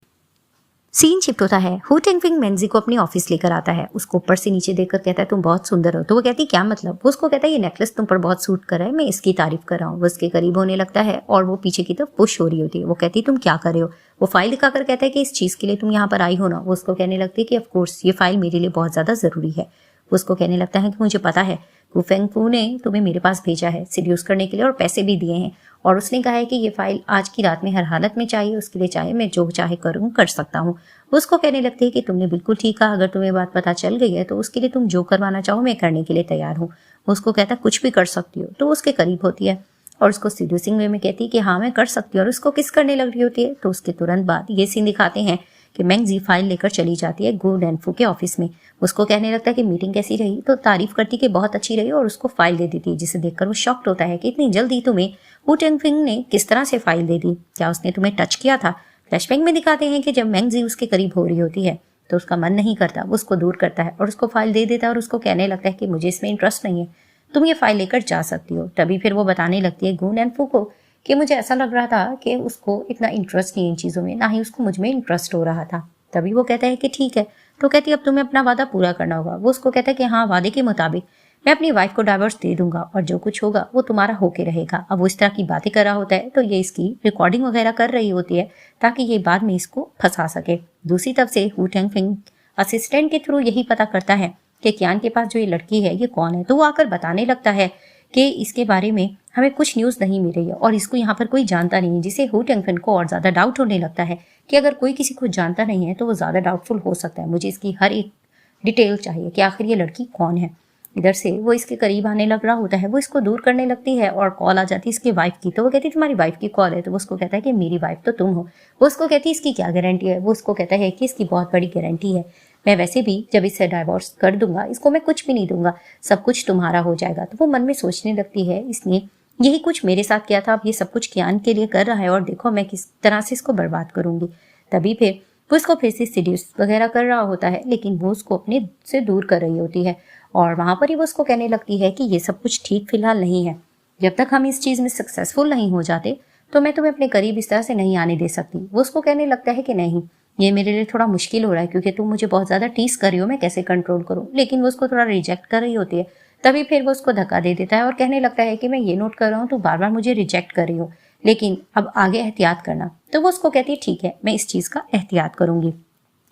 सीन शिफ्ट होता है। हू टिंगफिंग मैंगजी को अपनी ऑफिस लेकर आता है। उसको ऊपर से नीचे देखकर कहता है तुम बहुत सुंदर हो। तो वो कहती है क्या मतलब। वो उसको कहता है ये नेकलेस तुम पर बहुत सूट कर रहा है, मैं इसकी तारीफ कर रहा हूँ। वो उसके करीब होने लगता है और वो पीछे की तरफ पुश हो रही होती है। वो कहती है तुम क्या कर रहे हो। वो फाइल दिखाकर कहता है कि इस चीज के लिए तुम यहाँ पर आई हो ना। वो उसको कहने लगती है कि ऑफकोर्स ये फाइल मेरे लिए बहुत ज्यादा जरूरी है। वो उसको कहने लगता है कि मुझे पता है कु फेंगफू ने तुम्हें मेरे पास भेजा है सीड्यूस करने के लिए और पैसे भी दिए हैं, और उसने कहा है कि ये फाइल आज की रात में हर हालत में चाहिए, उसके लिए चाहे मैं जो चाहे करूँ कर सकता हूँ। वो उसको कहने लगती है कि तुमने बिल्कुल ठीक कहा, अगर तुम्हें बात पता चल गई है तो उसके लिए तुम जो करवाना चाहो मैं करने के लिए तैयार हूँ। वो उसको कहता है कुछ भी कर सकती हो। तो वो उसके करीब होती है और उसको सीड्यूसिंग वे में कहती है कि हाँ मैं कर सकती हूँ, और उसको किस करने लग रही होती है। तो उसके तुरंत बाद ये सीन दिखाते हैं कि मैंगजी फाइल लेकर चली जाती है गु डेनफू के ऑफिस में। उसको कहने लगता है कि मीटिंग कैसी रही, तो तारीफ करती कि बहुत अच्छी रही और उसको फाइल दे देती है, जिसे देखकर वो शॉक्ड होता है कि इतनी जल्दी तुम्हें हू टिंगफिंग ने किस तरह से फाइल दे दी, क्या उसने तुम्हें टच किया था। फ्लैशबैक में दिखाते हैं कि जब मैंगजी उसके करीब हो रही होती है तो उसका मन नहीं करता, वो उसको दूर करता है और उसको फाइल दे देता है और उसको कहने लगता है कि मुझे इसमें इंटरेस्ट नहीं है, तुम ये फाइल लेकर जा सकती हो। तभी फिर वो बताने लगती है गु डेनफू को कि मुझे ऐसा लग रहा था कि उसको इतना इंटरेस्ट नहीं इन चीज़ों में, ना ही उसको मुझ में इंटरेस्ट हो रहा था। तभी वो कहता है कि ठीक है। तो कहती है अब तुम्हें अपना वादा पूरा करना होगा। वो उसको कहता है कि हाँ वादे के मुताबिक मैं अपनी वाइफ को डाइवोर्स दे दूंगा और जो कुछ होगा वो तुम्हारा होके रहेगा। अब वो इस तरह की बातें कर रहा होता है तो ये इसकी रिकॉर्डिंग वगैरह कर रही होती है ताकि ये बाद में इसको फंसा सके। दूसरी तरफ से हू टिंगफिंग असिस्टेंट के थ्रू यही पता करता है कि कियान के पास जो ये लड़की है ये कौन है। तो वो आकर बताने लगता है कि इसके बारे में हमें कुछ न्यूज़ नहीं मिल रही है और इसको यहाँ पर कोई जानता नहीं है, जिसे हू टिंगफिंग को और ज़्यादा डाउट होने लगता है कि अगर कोई किसी को जानता नहीं है तो वो ज़्यादा डाउटफुल हो सकता है। मुझे इसकी हर एक डिटेल चाहिए कि आखिर ये लड़की कौन है। इधर से वो इसके करीब आने लग रहा होता है, वो इसको दूर करने लगती है और कॉल आ जाती है इसकी वाइफ की। तो वो कहती है तुम्हारी वाइफ की कॉल है। तो वो उसको कहता है कि मेरी वाइफ तो तुम हो। वो उसको कहती है इसकी क्या गारंटी है। वो उसको कहता है कि इसकी बहुत बड़ी गारंटी है, मैं वैसे भी जब इससे डाइवोर्स कर दूंगा इसको मैं कुछ भी नहीं दूंगा, सब कुछ तुम्हारा हो जाएगा। तो वो मन में सोचने लगती है इसने यही कुछ मेरे साथ किया था, अब ये सब कुछ कियान के लिए कर रहा है और देखो मैं किस तरह से इसको बर्बाद करूंगी। तभी फिर वो इसको फिर से सीड्यूस वगैरह कर रहा होता है, लेकिन वो उसको अपने से दूर कर रही होती है और वहां पर ही वो उसको कहने लगती है कि ये सब कुछ ठीक फिलहाल नहीं है, जब तक हम इस चीज में सक्सेसफुल नहीं हो जाते तो मैं तुम्हें अपने करीब इस तरह से नहीं आने दे सकती। वो उसको कहने लगता है कि नहीं, ये मेरे लिए थोड़ा मुश्किल हो रहा है क्योंकि तुम मुझे बहुत ज्यादा टीस कर रही हो, मैं कैसे कंट्रोल करूं। लेकिन वो उसको थोड़ा रिजेक्ट कर रही होती है। तभी फिर वो उसको धक्का दे देता है और कहने लगता है कि मैं ये नोट कर रहा हूँ, तू बार बार मुझे रिजेक्ट कर रही हो, लेकिन अब आगे एहतियात करना। तो वो उसको कहती है ठीक है, मैं इस चीज का एहतियात करूंगी।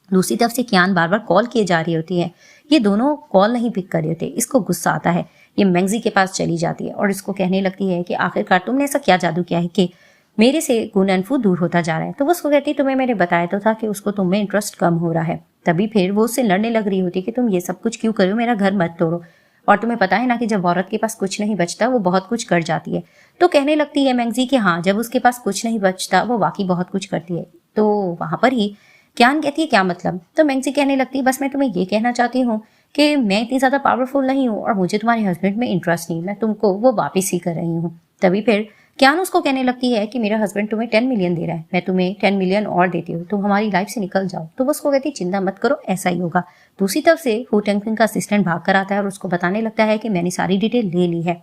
दूसरी तरफ से कियान बार बार कॉल किए जा रही होती है, ये दोनों कॉल नहीं पिक कर रहे होते। इसको गुस्सा आता है, ये मैंगजी के पास चली जाती है और इसको कहने लगती है कि आखिरकार तुमने ऐसा क्या जादू किया है कि मेरे से गु डेनफू दूर होता जा रहा है। तो वो उसको कहती है तुम्हें मैंने बताया तो था कि उसको तुम में इंटरेस्ट कम हो रहा है। तभी फिर वो उससे लड़ने लग रही होती है कि तुम ये सब कुछ क्यों कर रहे हो, मेरा घर मत तोड़ो, और तुम्हें पता है ना कि जब औरत के पास कुछ नहीं बचता वो बहुत कुछ कर जाती है। तो कहने लगती है मैंगजी कि हाँ, जब उसके पास कुछ नहीं बचता वो वाकई बहुत कुछ करती है। तो वहां पर ही कियान कहती है क्या मतलब। तो मैंगजी कहने लगती है बस मैं तुम्हें ये कहना चाहती हूँ कि मैं इतनी ज्यादा पावरफुल नहीं हूँ और मुझे तुम्हारे हस्बैंड में इंटरेस्ट नहीं, मैं तुमको वो वापिस ही कर रही हूँ। तभी फिर कियान उसको कहने लगती है कि मेरा हस्बैंड तुम्हें 10 मिलियन दे रहा है, मैं तुम्हें 10 मिलियन और देती हूँ, तुम हमारी लाइफ से निकल जाओ। तो वो उसको कहती है चिंता मत करो, ऐसा ही होगा। दूसरी तरफ से हू टिंगफिंग का असिस्टेंट भाग कर आता है और उसको बताने लगता है कि मैंने सारी डिटेल ले ली है,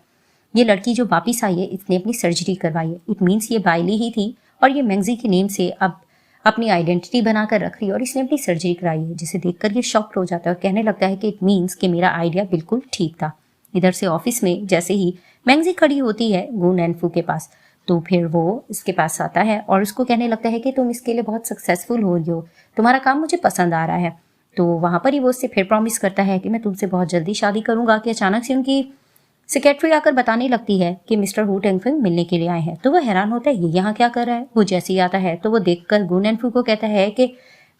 ये लड़की जो वापिस आई है इसने अपनी सर्जरी करवाई है, इट मीन्स ये बाइली ही थी और ये मैंगजी के नेम से अब अपनी आइडेंटिटी बनाकर रख रही है और इसने अपनी सर्जरी कराई है, जिसे देखकर ये शॉक्ड हो जाता है और कहने लगता है कि इट मीन्स कि मेरा आइडिया बिल्कुल ठीक था। इधर से ऑफिस में जैसे ही मैंगजी खड़ी होती है गु डेनफू के पास, तो फिर वो इसके पास आता है और उसको कहने लगता है कि तुम इसके लिए बहुत सक्सेसफुल हो रही हो, तुम्हारा काम मुझे पसंद आ रहा है। तो वहां पर ही वो उससे फिर प्रॉमिस करता है कि मैं तुमसे बहुत जल्दी शादी करूंगा। कि अचानक से उनकी सेक्रेटरी आकर बताने लगती है कि मिस्टर हु टेंगफिंग मिलने के लिए आए हैं। तो वो हैरान होता है, ये यहाँ क्या कर रहा है। वो जैसे ही आता है तो वो देखकर गून एंड फू को कहता है कि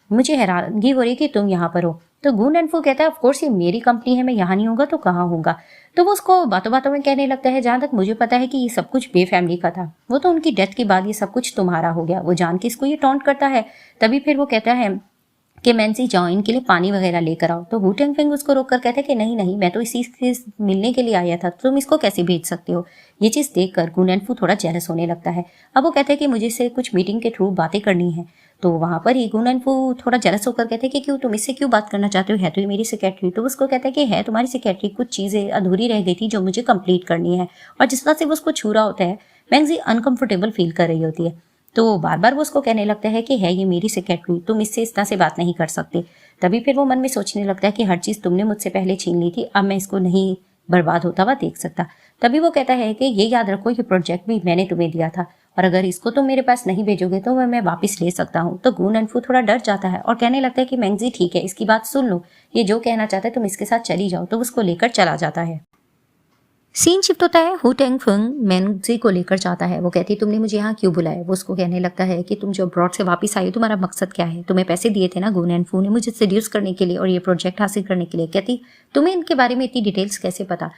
मुझे हैरानगी हो रही कि तुम यहाँ पर हो। तो गून एंड फू कहता है ऑफ कोर्स ये मेरी कंपनी है, मैं यहाँ नहीं होगा तो कहाँ होगा। तो वो उसको बातों बातों में कहने लगता है, जहाँ तक मुझे पता है कि ये सब कुछ बे फैमिली का था, वो तो उनकी डेथ के बाद ये सब कुछ तुम्हारा हो गया। वो जान के इसको ये टॉन्ट करता है। तभी फिर वो कहता है कि मैंसी जाओ इनके लिए पानी वगैरह लेकर आओ। तो हु टेंगफिंग उसको रोक कर कहते हैं कि नहीं नहीं, मैं तो इसी से मिलने के लिए आया था, तुम इसको कैसे भेज सकते हो। ये चीज़ देखकर गून एंड फू थोड़ा जेलस होने लगता है। अब वो कहते हैं कि मुझे से कुछ मीटिंग के थ्रू बातें करनी है। तो वहाँ पर ही गून एंड फू थोड़ा जेलस होकर कहते हैं कि क्यों, तुम इससे क्यों बात करना चाहते हो, है तो ये मेरी सेक्रेटरी। तो उसको कहता है कि है तुम्हारी सेक्रेटरी, कुछ चीज़ें अधूरी रह गई थी जो मुझे कंप्लीट करनी है। और जिस तरह से वो उसको छू रहा होता है, मैंगजी अनकंफर्टेबल फील कर रही होती है। तो बार बार वो उसको कहने लगता है कि है ये मेरी सेक्रेटरी, तुम इससे इस तरह से बात नहीं कर सकते। तभी फिर वो मन में सोचने लगता है कि हर चीज़ तुमने मुझसे पहले छीन ली थी, अब मैं इसको नहीं बर्बाद होता हुआ देख सकता। तभी वो कहता है कि ये याद रखो, ये प्रोजेक्ट भी मैंने तुम्हें दिया था और अगर इसको तुम मेरे पास नहीं भेजोगे तो मैं वापस ले सकता हूँ। तो गून एंड फू थोड़ा डर जाता है और कहने लगता है कि मैंगजी ठीक है, इसकी बात सुन लो, ये जो कहना चाहता है तुम इसके साथ चली जाओ। तो उसको लेकर चला जाता है। सीन शिफ्ट होता है, हु टेंगफिंग मैंगजी को लेकर जाता है। वो कहती है तुमने मुझे यहाँ क्यों बुलाया। वो उसको कहने लगता है कि तुम जो अब्रॉड से वापस आई हो, तुम्हारा मकसद क्या है। तुम्हें पैसे दिए थे ना गून एंड फू ने मुझे सेड्यूस करने के लिए और ये प्रोजेक्ट हासिल करने के लिए। कहती तुम्हें इनके बारे में इतनी डिटेल्स कैसे पता।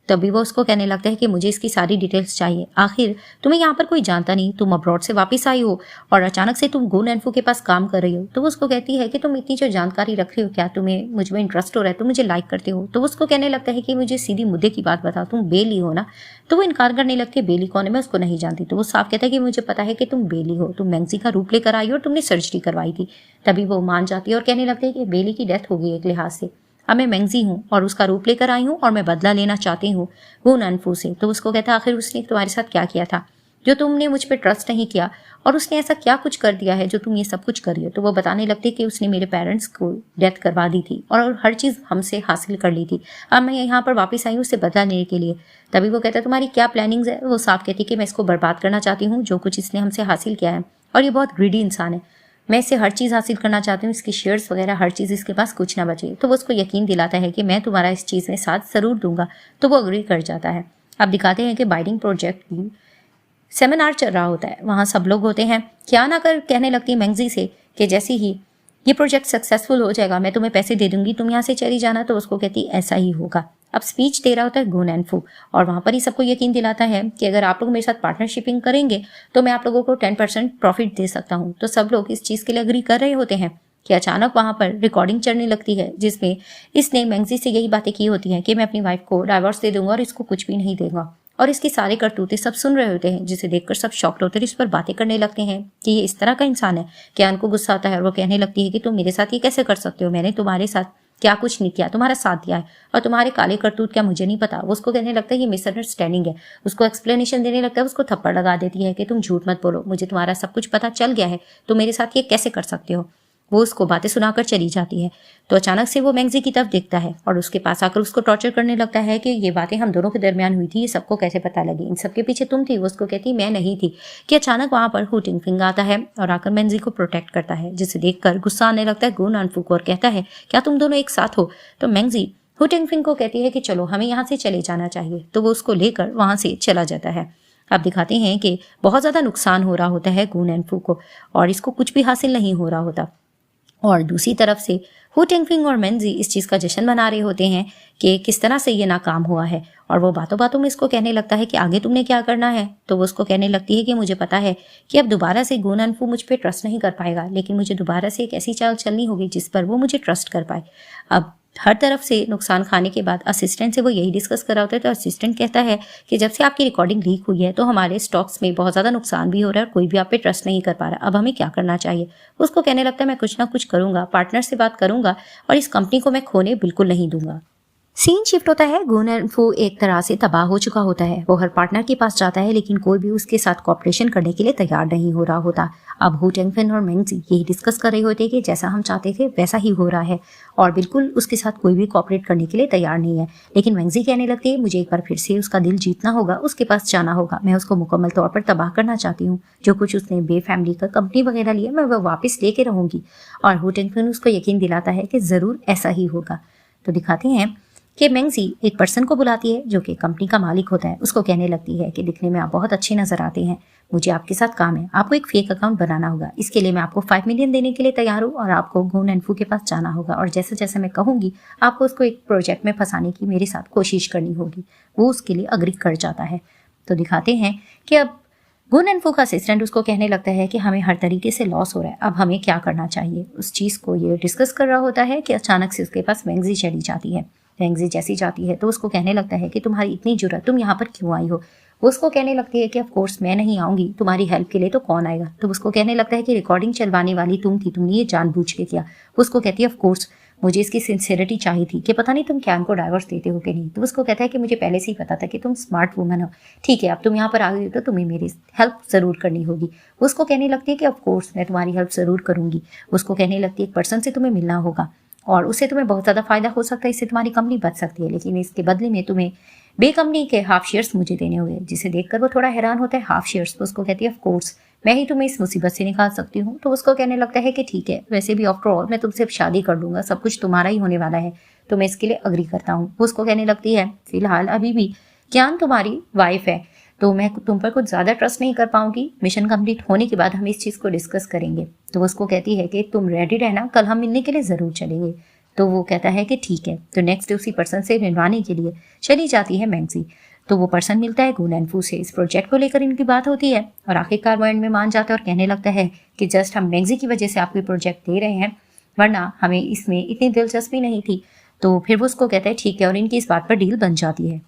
तभी वो उसको कहने लगता है कि मुझे इसकी सारी डिटेल्स चाहिए, आखिर तुम्हें यहाँ पर कोई जानता नहीं, तुम अब्रॉड से वापस आई हो और अचानक से तुम गून एंड फू के पास काम कर रही हो। तो वो उसको कहती है कि तुम इतनी जो जानकारी रख रही हो, क्या तुम्हें मुझ में इंटरेस्ट हो रहा है, तुम मुझे लाइक करते हो। तो वो उसको कहने लगता है कि मुझे सीधी मुद्दे की बात बताओ, तुम बेली हो ना। तो वो इनकार करने लगती है, बेली कौन है, मैं उसको नहीं जानती। तो वो साफ कहता है कि मुझे पता है कि तुम बेली हो, तुम मैंगजी का रूप लेकर आई हो और तुमने सर्जरी करवाई थी। तभी वो मान जाती है और कहने लगती है कि बेली की डेथ हो गई एक लिहाज से, अब मैं मैंगजी हूँ और उसका रूप लेकर आई हूँ और मैं बदला लेना चाहती हूँ गून एंड फू से। तो उसको कहता है आखिर उसने तुम्हारे साथ क्या किया था जो तुमने मुझ पर ट्रस्ट नहीं किया, और उसने ऐसा क्या कुछ कर दिया है जो तुम ये सब कुछ कर रही हो। तो वो बताने लगती है कि उसने मेरे पेरेंट्स को डेथ करवा दी थी और हर चीज़ हमसे हासिल कर ली थी, अब मैं यहाँ पर वापस आई हूँ उससे बदला लेने के लिए। तभी वो कहता है तुम्हारी क्या प्लानिंग्स है। वो साफ कहती है कि मैं इसको बर्बाद करना चाहती हूँ, जो कुछ इसने हमसे हासिल किया है, और ये बहुत ग्रीडी इंसान है, मैं इससे हर चीज़ हासिल करना चाहती हूँ, इसकी शेयर्स वगैरह हर चीज़, इसके पास कुछ ना बचे। तो वो उसको यकीन दिलाता है कि मैं तुम्हारा इस चीज़ में साथ ज़रूर दूंगा। तो वो अग्री कर जाता है। अब दिखाते हैं कि बाइडिंग प्रोजेक्ट की सेमिनार चल रहा होता है, वहाँ सब लोग होते हैं। क्या ना कर कहने लगती है मैंगजी से कि जैसे ही ये प्रोजेक्ट सक्सेसफुल हो जाएगा मैं तुम्हें पैसे दे दूंगी, तुम यहाँ से चली जाना। तो उसको कहती ऐसा ही होगा। अब स्पीच दे रहा होता है गून एंड फू और वहाँ पर ही सबको यकीन दिलाता है कि अगर आप लोग मेरे साथ पार्टनरशिपिंग करेंगे तो मैं आप लोगों को 10% प्रॉफिट दे सकता हूँ। तो सब लोग इस चीज़ के लिए अग्री कर रहे होते हैं कि अचानक वहाँ पर रिकॉर्डिंग चलने लगती है जिसमें इसने मैंगजी से यही बातें की होती हैं कि मैं अपनी वाइफ को डाइवोर्स दे दूंगा और इसको कुछ भी नहीं देगा, और इसकी सारे करतूते सब सुन रहे होते हैं, जिसे देखकर सब शॉक्ड होते हैं, इस पर बातें करने लगते हैं कि ये इस तरह का इंसान है। कियान को गुस्सा आता है और वो कहने लगती है कि तुम मेरे साथ ये कैसे कर सकते हो, मैंने तुम्हारे साथ क्या कुछ नहीं किया, तुम्हारा साथ दिया है, और तुम्हारे काले करतूत क्या मुझे नहीं पता। वो उसको कहने लगता है ये मिसअंडरस्टैंडिंग है, उसको एक्सप्लेनेशन देने लगता है, उसको थप्पड़ लगा देती है कि तुम झूठ मत बोलो, मुझे तुम्हारा सब कुछ पता चल गया है, तो मेरे साथ ये कैसे कर सकते हो। वो उसको बातें सुनाकर चली जाती है। तो अचानक से वो मैंगजी की तरफ देखता है और उसके पास आकर उसको टॉर्चर करने लगता है कि ये बातें हम दोनों के दरमियान हुई थी, ये सबको कैसे पता लगी, इन सबके पीछे तुम थी। वो उसको कहती मैं नहीं थी। कि अचानक वहाँ पर हु टेंगफिंग आता है और आकर मैंगजी को प्रोटेक्ट करता है, जिसे देखकर गुस्सा आने लगता है गून एंड फू को और कहता है क्या तुम दोनों एक साथ हो। तो मैंगजी हु टेंगफिंग को कहती है कि चलो हमें यहाँ से चले जाना चाहिए। तो वो उसको लेकर वहाँ से चला जाता है। अब दिखाते हैं कि बहुत ज़्यादा नुकसान हो रहा होता है गून एंड फू को और इसको कुछ भी हासिल नहीं हो रहा होता, और दूसरी तरफ से हु टेंगफिंग और मैंगजी इस चीज़ का जश्न मना रहे होते हैं कि किस तरह से ये नाकाम हुआ है। और वो बातों बातों में इसको कहने लगता है कि आगे तुमने क्या करना है। तो वो उसको कहने लगती है कि मुझे पता है कि अब दोबारा से गून एंड फू मुझ पर ट्रस्ट नहीं कर पाएगा, लेकिन मुझे दोबारा से एक ऐसी चाल चलनी होगी जिस पर वो मुझे ट्रस्ट कर पाए। अब हर तरफ से नुकसान खाने के बाद असिस्टेंट से वो यही डिस्कस कर रहा होता है। तो असिस्टेंट कहता है कि जब से आपकी रिकॉर्डिंग लीक हुई है तो हमारे स्टॉक्स में बहुत ज़्यादा नुकसान भी हो रहा है और कोई भी आप पे ट्रस्ट नहीं कर पा रहा, अब हमें क्या करना चाहिए। उसको कहने लगता है मैं कुछ ना कुछ करूंगा, पार्टनर से बात करूंगा और इस कंपनी को मैं खोने बिल्कुल नहीं दूंगा। सीन शिफ्ट होता है, गून एंड फू एक तरह से तबाह हो चुका होता है। वो हर पार्टनर के पास जाता है लेकिन कोई भी उसके साथ कॉपरेशन करने के लिए तैयार नहीं हो रहा होता। अब हु टेंगफिंग और मैंगजी यही डिस्कस कर रहे होते कि जैसा हम चाहते थे वैसा ही हो रहा है और बिल्कुल उसके साथ कोई भी कॉपरेट करने के लिए तैयार नहीं है। लेकिन मैंगजी कहने लगती है मुझे एक बार फिर से उसका दिल जीतना होगा, उसके पास जाना होगा, मैं उसको मुकम्मल तौर पर तबाह करना चाहती हूँ। जो कुछ उसने बे फैमिली का कंपनी वगैरह लिया मैं वो वापस लेके रहूंगी। और हु टेंगफिंग उसको यकीन दिलाता है कि ज़रूर ऐसा ही होगा। तो दिखाते हैं कि मेंगजी एक पर्सन को बुलाती है जो कि कंपनी का मालिक होता है। उसको कहने लगती है कि दिखने में आप बहुत अच्छे नजर आते हैं, मुझे आपके साथ काम है, आपको एक फेक अकाउंट बनाना होगा, इसके लिए मैं आपको 5 मिलियन देने के लिए तैयार हूँ और आपको गुन एंड फू के पास जाना होगा और जैसे जैसे मैं कहूंगी आपको उसको एक प्रोजेक्ट में फंसाने की मेरे साथ कोशिश करनी होगी। वो उसके लिए अग्री कर जाता है। तो दिखाते हैं कि अब गुन एंड फू का असिस्टेंट उसको कहने लगता है कि हमें हर तरीके से लॉस हो रहा है, अब हमें क्या करना चाहिए। उस चीज़ को ये डिस्कस कर रहा होता है कि अचानक से उसके पास मेंगजी चली जाती है। मेंगजी जैसी जाती है तो उसको कहने लगता है कि तुम्हारी इतनी जुर्रत, तुम यहाँ पर क्यों आई हो। वो उसको कहने लगती है कि ऑफ कोर्स मैं नहीं आऊंगी, तुम्हारी हेल्प के लिए तो कौन आएगा। तो उसको कहने लगता है कि रिकॉर्डिंग चलवाने वाली तुम थी, तुमने ये जानबूझ के किया। उसको कहती है ऑफ कोर्स मुझे इसकी सिंसियरिटी चाहिए थी कि पता नहीं तुम कैन को डाइवोर्स देते हो कि नहीं। तो उसको कहता है कि मुझे पहले से ही पता था कि तुम स्मार्ट वूमन हो, ठीक है अब तुम यहाँ पर आ गई हो तो तुम्हें मेरी हेल्प ज़रूर करनी होगी। उसको कहने लगती है कि ऑफ कोर्स मैं तुम्हारी हेल्प ज़रूर करूँगी। उसको कहने लगती है एक पर्सन से तुम्हें मिलना होगा और उससे तुम्हें बहुत ज़्यादा फायदा हो सकता है, इससे तुम्हारी कंपनी बच सकती है, लेकिन इसके बदले में तुम्हें बे कंपनी के हाफ शेयर्स मुझे देने होंगे। जिसे देखकर वो थोड़ा हैरान होता है, हाफ शेयर्स। तो उसको कहती है ऑफ कोर्स मैं ही तुम्हें इस मुसीबत से निकाल सकती हूँ। तो उसको कहने लगता है कि ठीक है, वैसे भी आफ्टर ऑल मैं तुमसे शादी कर लूँगा, सब कुछ तुम्हारा ही होने वाला है, तो मैं इसके लिए अग्री करता हूँ। उसको कहने लगती है फिलहाल अभी भी क्यान तुम्हारी वाइफ है तो मैं तुम पर कुछ ज़्यादा ट्रस्ट नहीं कर पाऊंगी, मिशन कंप्लीट होने के बाद हम इस चीज़ को डिस्कस करेंगे। तो उसको कहती है कि तुम रेडी रहना, कल हम मिलने के लिए ज़रूर चलेंगे। तो वो कहता है कि ठीक है। तो नेक्स्ट उसी पर्सन से मिलवाने के लिए चली जाती है मेंगजी। तो वो पर्सन मिलता है गुन एंड फू से, इस प्रोजेक्ट को लेकर इनकी बात होती है और आखिरकार वो एंड में मान जाता है और कहने लगता है कि जस्ट हम मेंगजी की वजह से आपको प्रोजेक्ट दे रहे हैं, वरना हमें इसमें इतनी दिलचस्पी नहीं थी। तो फिर वो उसको कहता है ठीक है और इनकी इस बात पर डील बन जाती है।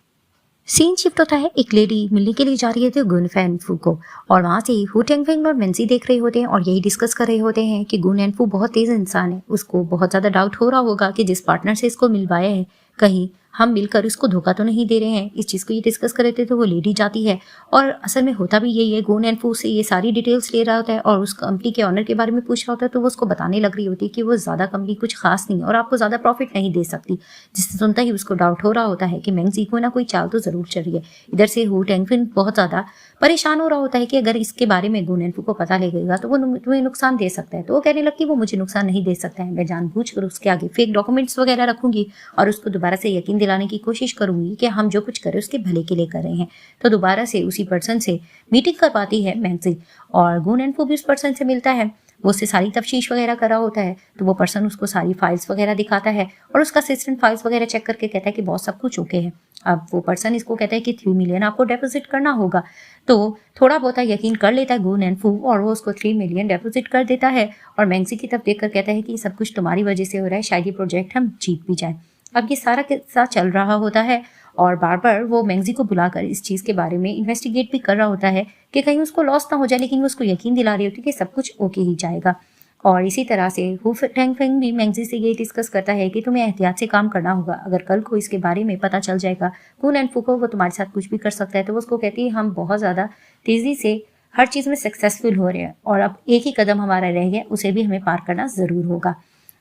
सीन शिफ्ट होता है, एक लेडी मिलने के लिए जा रही है गुन एंड फू को और वहाँ से हु टेंगफेंग और मेंजी देख रहे होते हैं और यही डिस्कस कर रहे होते हैं कि गुन एंड फू बहुत तेज इंसान है। उसको बहुत ज़्यादा डाउट हो रहा होगा कि जिस पार्टनर से इसको मिलवाया है कहीं हम मिलकर इसको धोखा तो नहीं दे रहे हैं। इस चीज़ को ये डिस्कस कर रहे थे तो वो लेडी जाती है और असल में होता भी यही है, गुन एंड फू से ये सारी डिटेल्स ले रहा होता है और उस कंपनी के ऑनर के बारे में पूछ रहा होता है। तो वो उसको बताने लग रही होती है कि वो ज़्यादा कंपनी कुछ खास नहीं और आपको ज़्यादा प्रॉफिट नहीं दे सकती, जिससे सुनता ही उसको डाउट हो रहा होता है कि मेंगजी को ना कोई चाल तो ज़रूर चल रही है। इधर से हु टेंगफिन बहुत ज़्यादा परेशान हो रहा होता है कि अगर इसके बारे में गुन एंड फू को पता लगेगा तो वो तुम्हें नुकसान दे सकता है। तो वो कहने लगती है वो मुझे नुकसान नहीं दे सकता है, मैं जानबूझकर उसके आगे फेक डॉक्यूमेंट्स वगैरह रखूंगी और उसको दोबारा से यकीन दिलाने की कोशिश करूंगी कि हम जो कुछ करें उसके भले के लिए कर रहे हैं। तो दोबारा से उसी पर्सन से मीटिंग कर पाती है मेंगजी और गुन एंड फू भी उस पर्सन से मिलता है। वो उससे सारी तफ्तीश वगैरह कर रहा होता है। तो वो पर्सन उसको सारी फाइल्स वगैरह दिखाता है और उसका असिस्टेंट फाइल्स वगैरह चेक करके कहता है कि बहुत सब कुछ ओके है। अब वो पर्सन इसको कहता है कि 3 मिलियन आपको डिपॉजिट करना होगा। तो थोड़ा बहुत यकीन कर लेता है गुन एंड फू और वो उसको 3 मिलियन डिपॉजिट कर देता है और मेंगजी की तरफ देखकर कहता है कि सब कुछ तुम्हारी वजह से हो रहा है, शायद ये प्रोजेक्ट हम जीत भी जाए। अब ये सारा किस्सा चल रहा होता है और बार बार वो मेंगजी को बुलाकर इस चीज़ के बारे में इन्वेस्टिगेट भी कर रहा होता है कि कहीं उसको लॉस ना हो जाए, लेकिन वो उसको यकीन दिला रही होती है कि सब कुछ ओके ही जाएगा। और इसी तरह से हु टेंगफेंग भी मेंगजी से ये डिस्कस करता है कि तुम्हें एहतियात से काम करना होगा, अगर कल को इसके बारे में पता चल जाएगा गुन एंड फू को, वो तुम्हारे साथ कुछ भी कर सकता है। तो वो उसको कहती है हम बहुत ज़्यादा तेज़ी से हर चीज़ में सक्सेसफुल हो रहे हैं और अब एक ही कदम हमारा रह गया, उसे भी हमें पार करना ज़रूर होगा।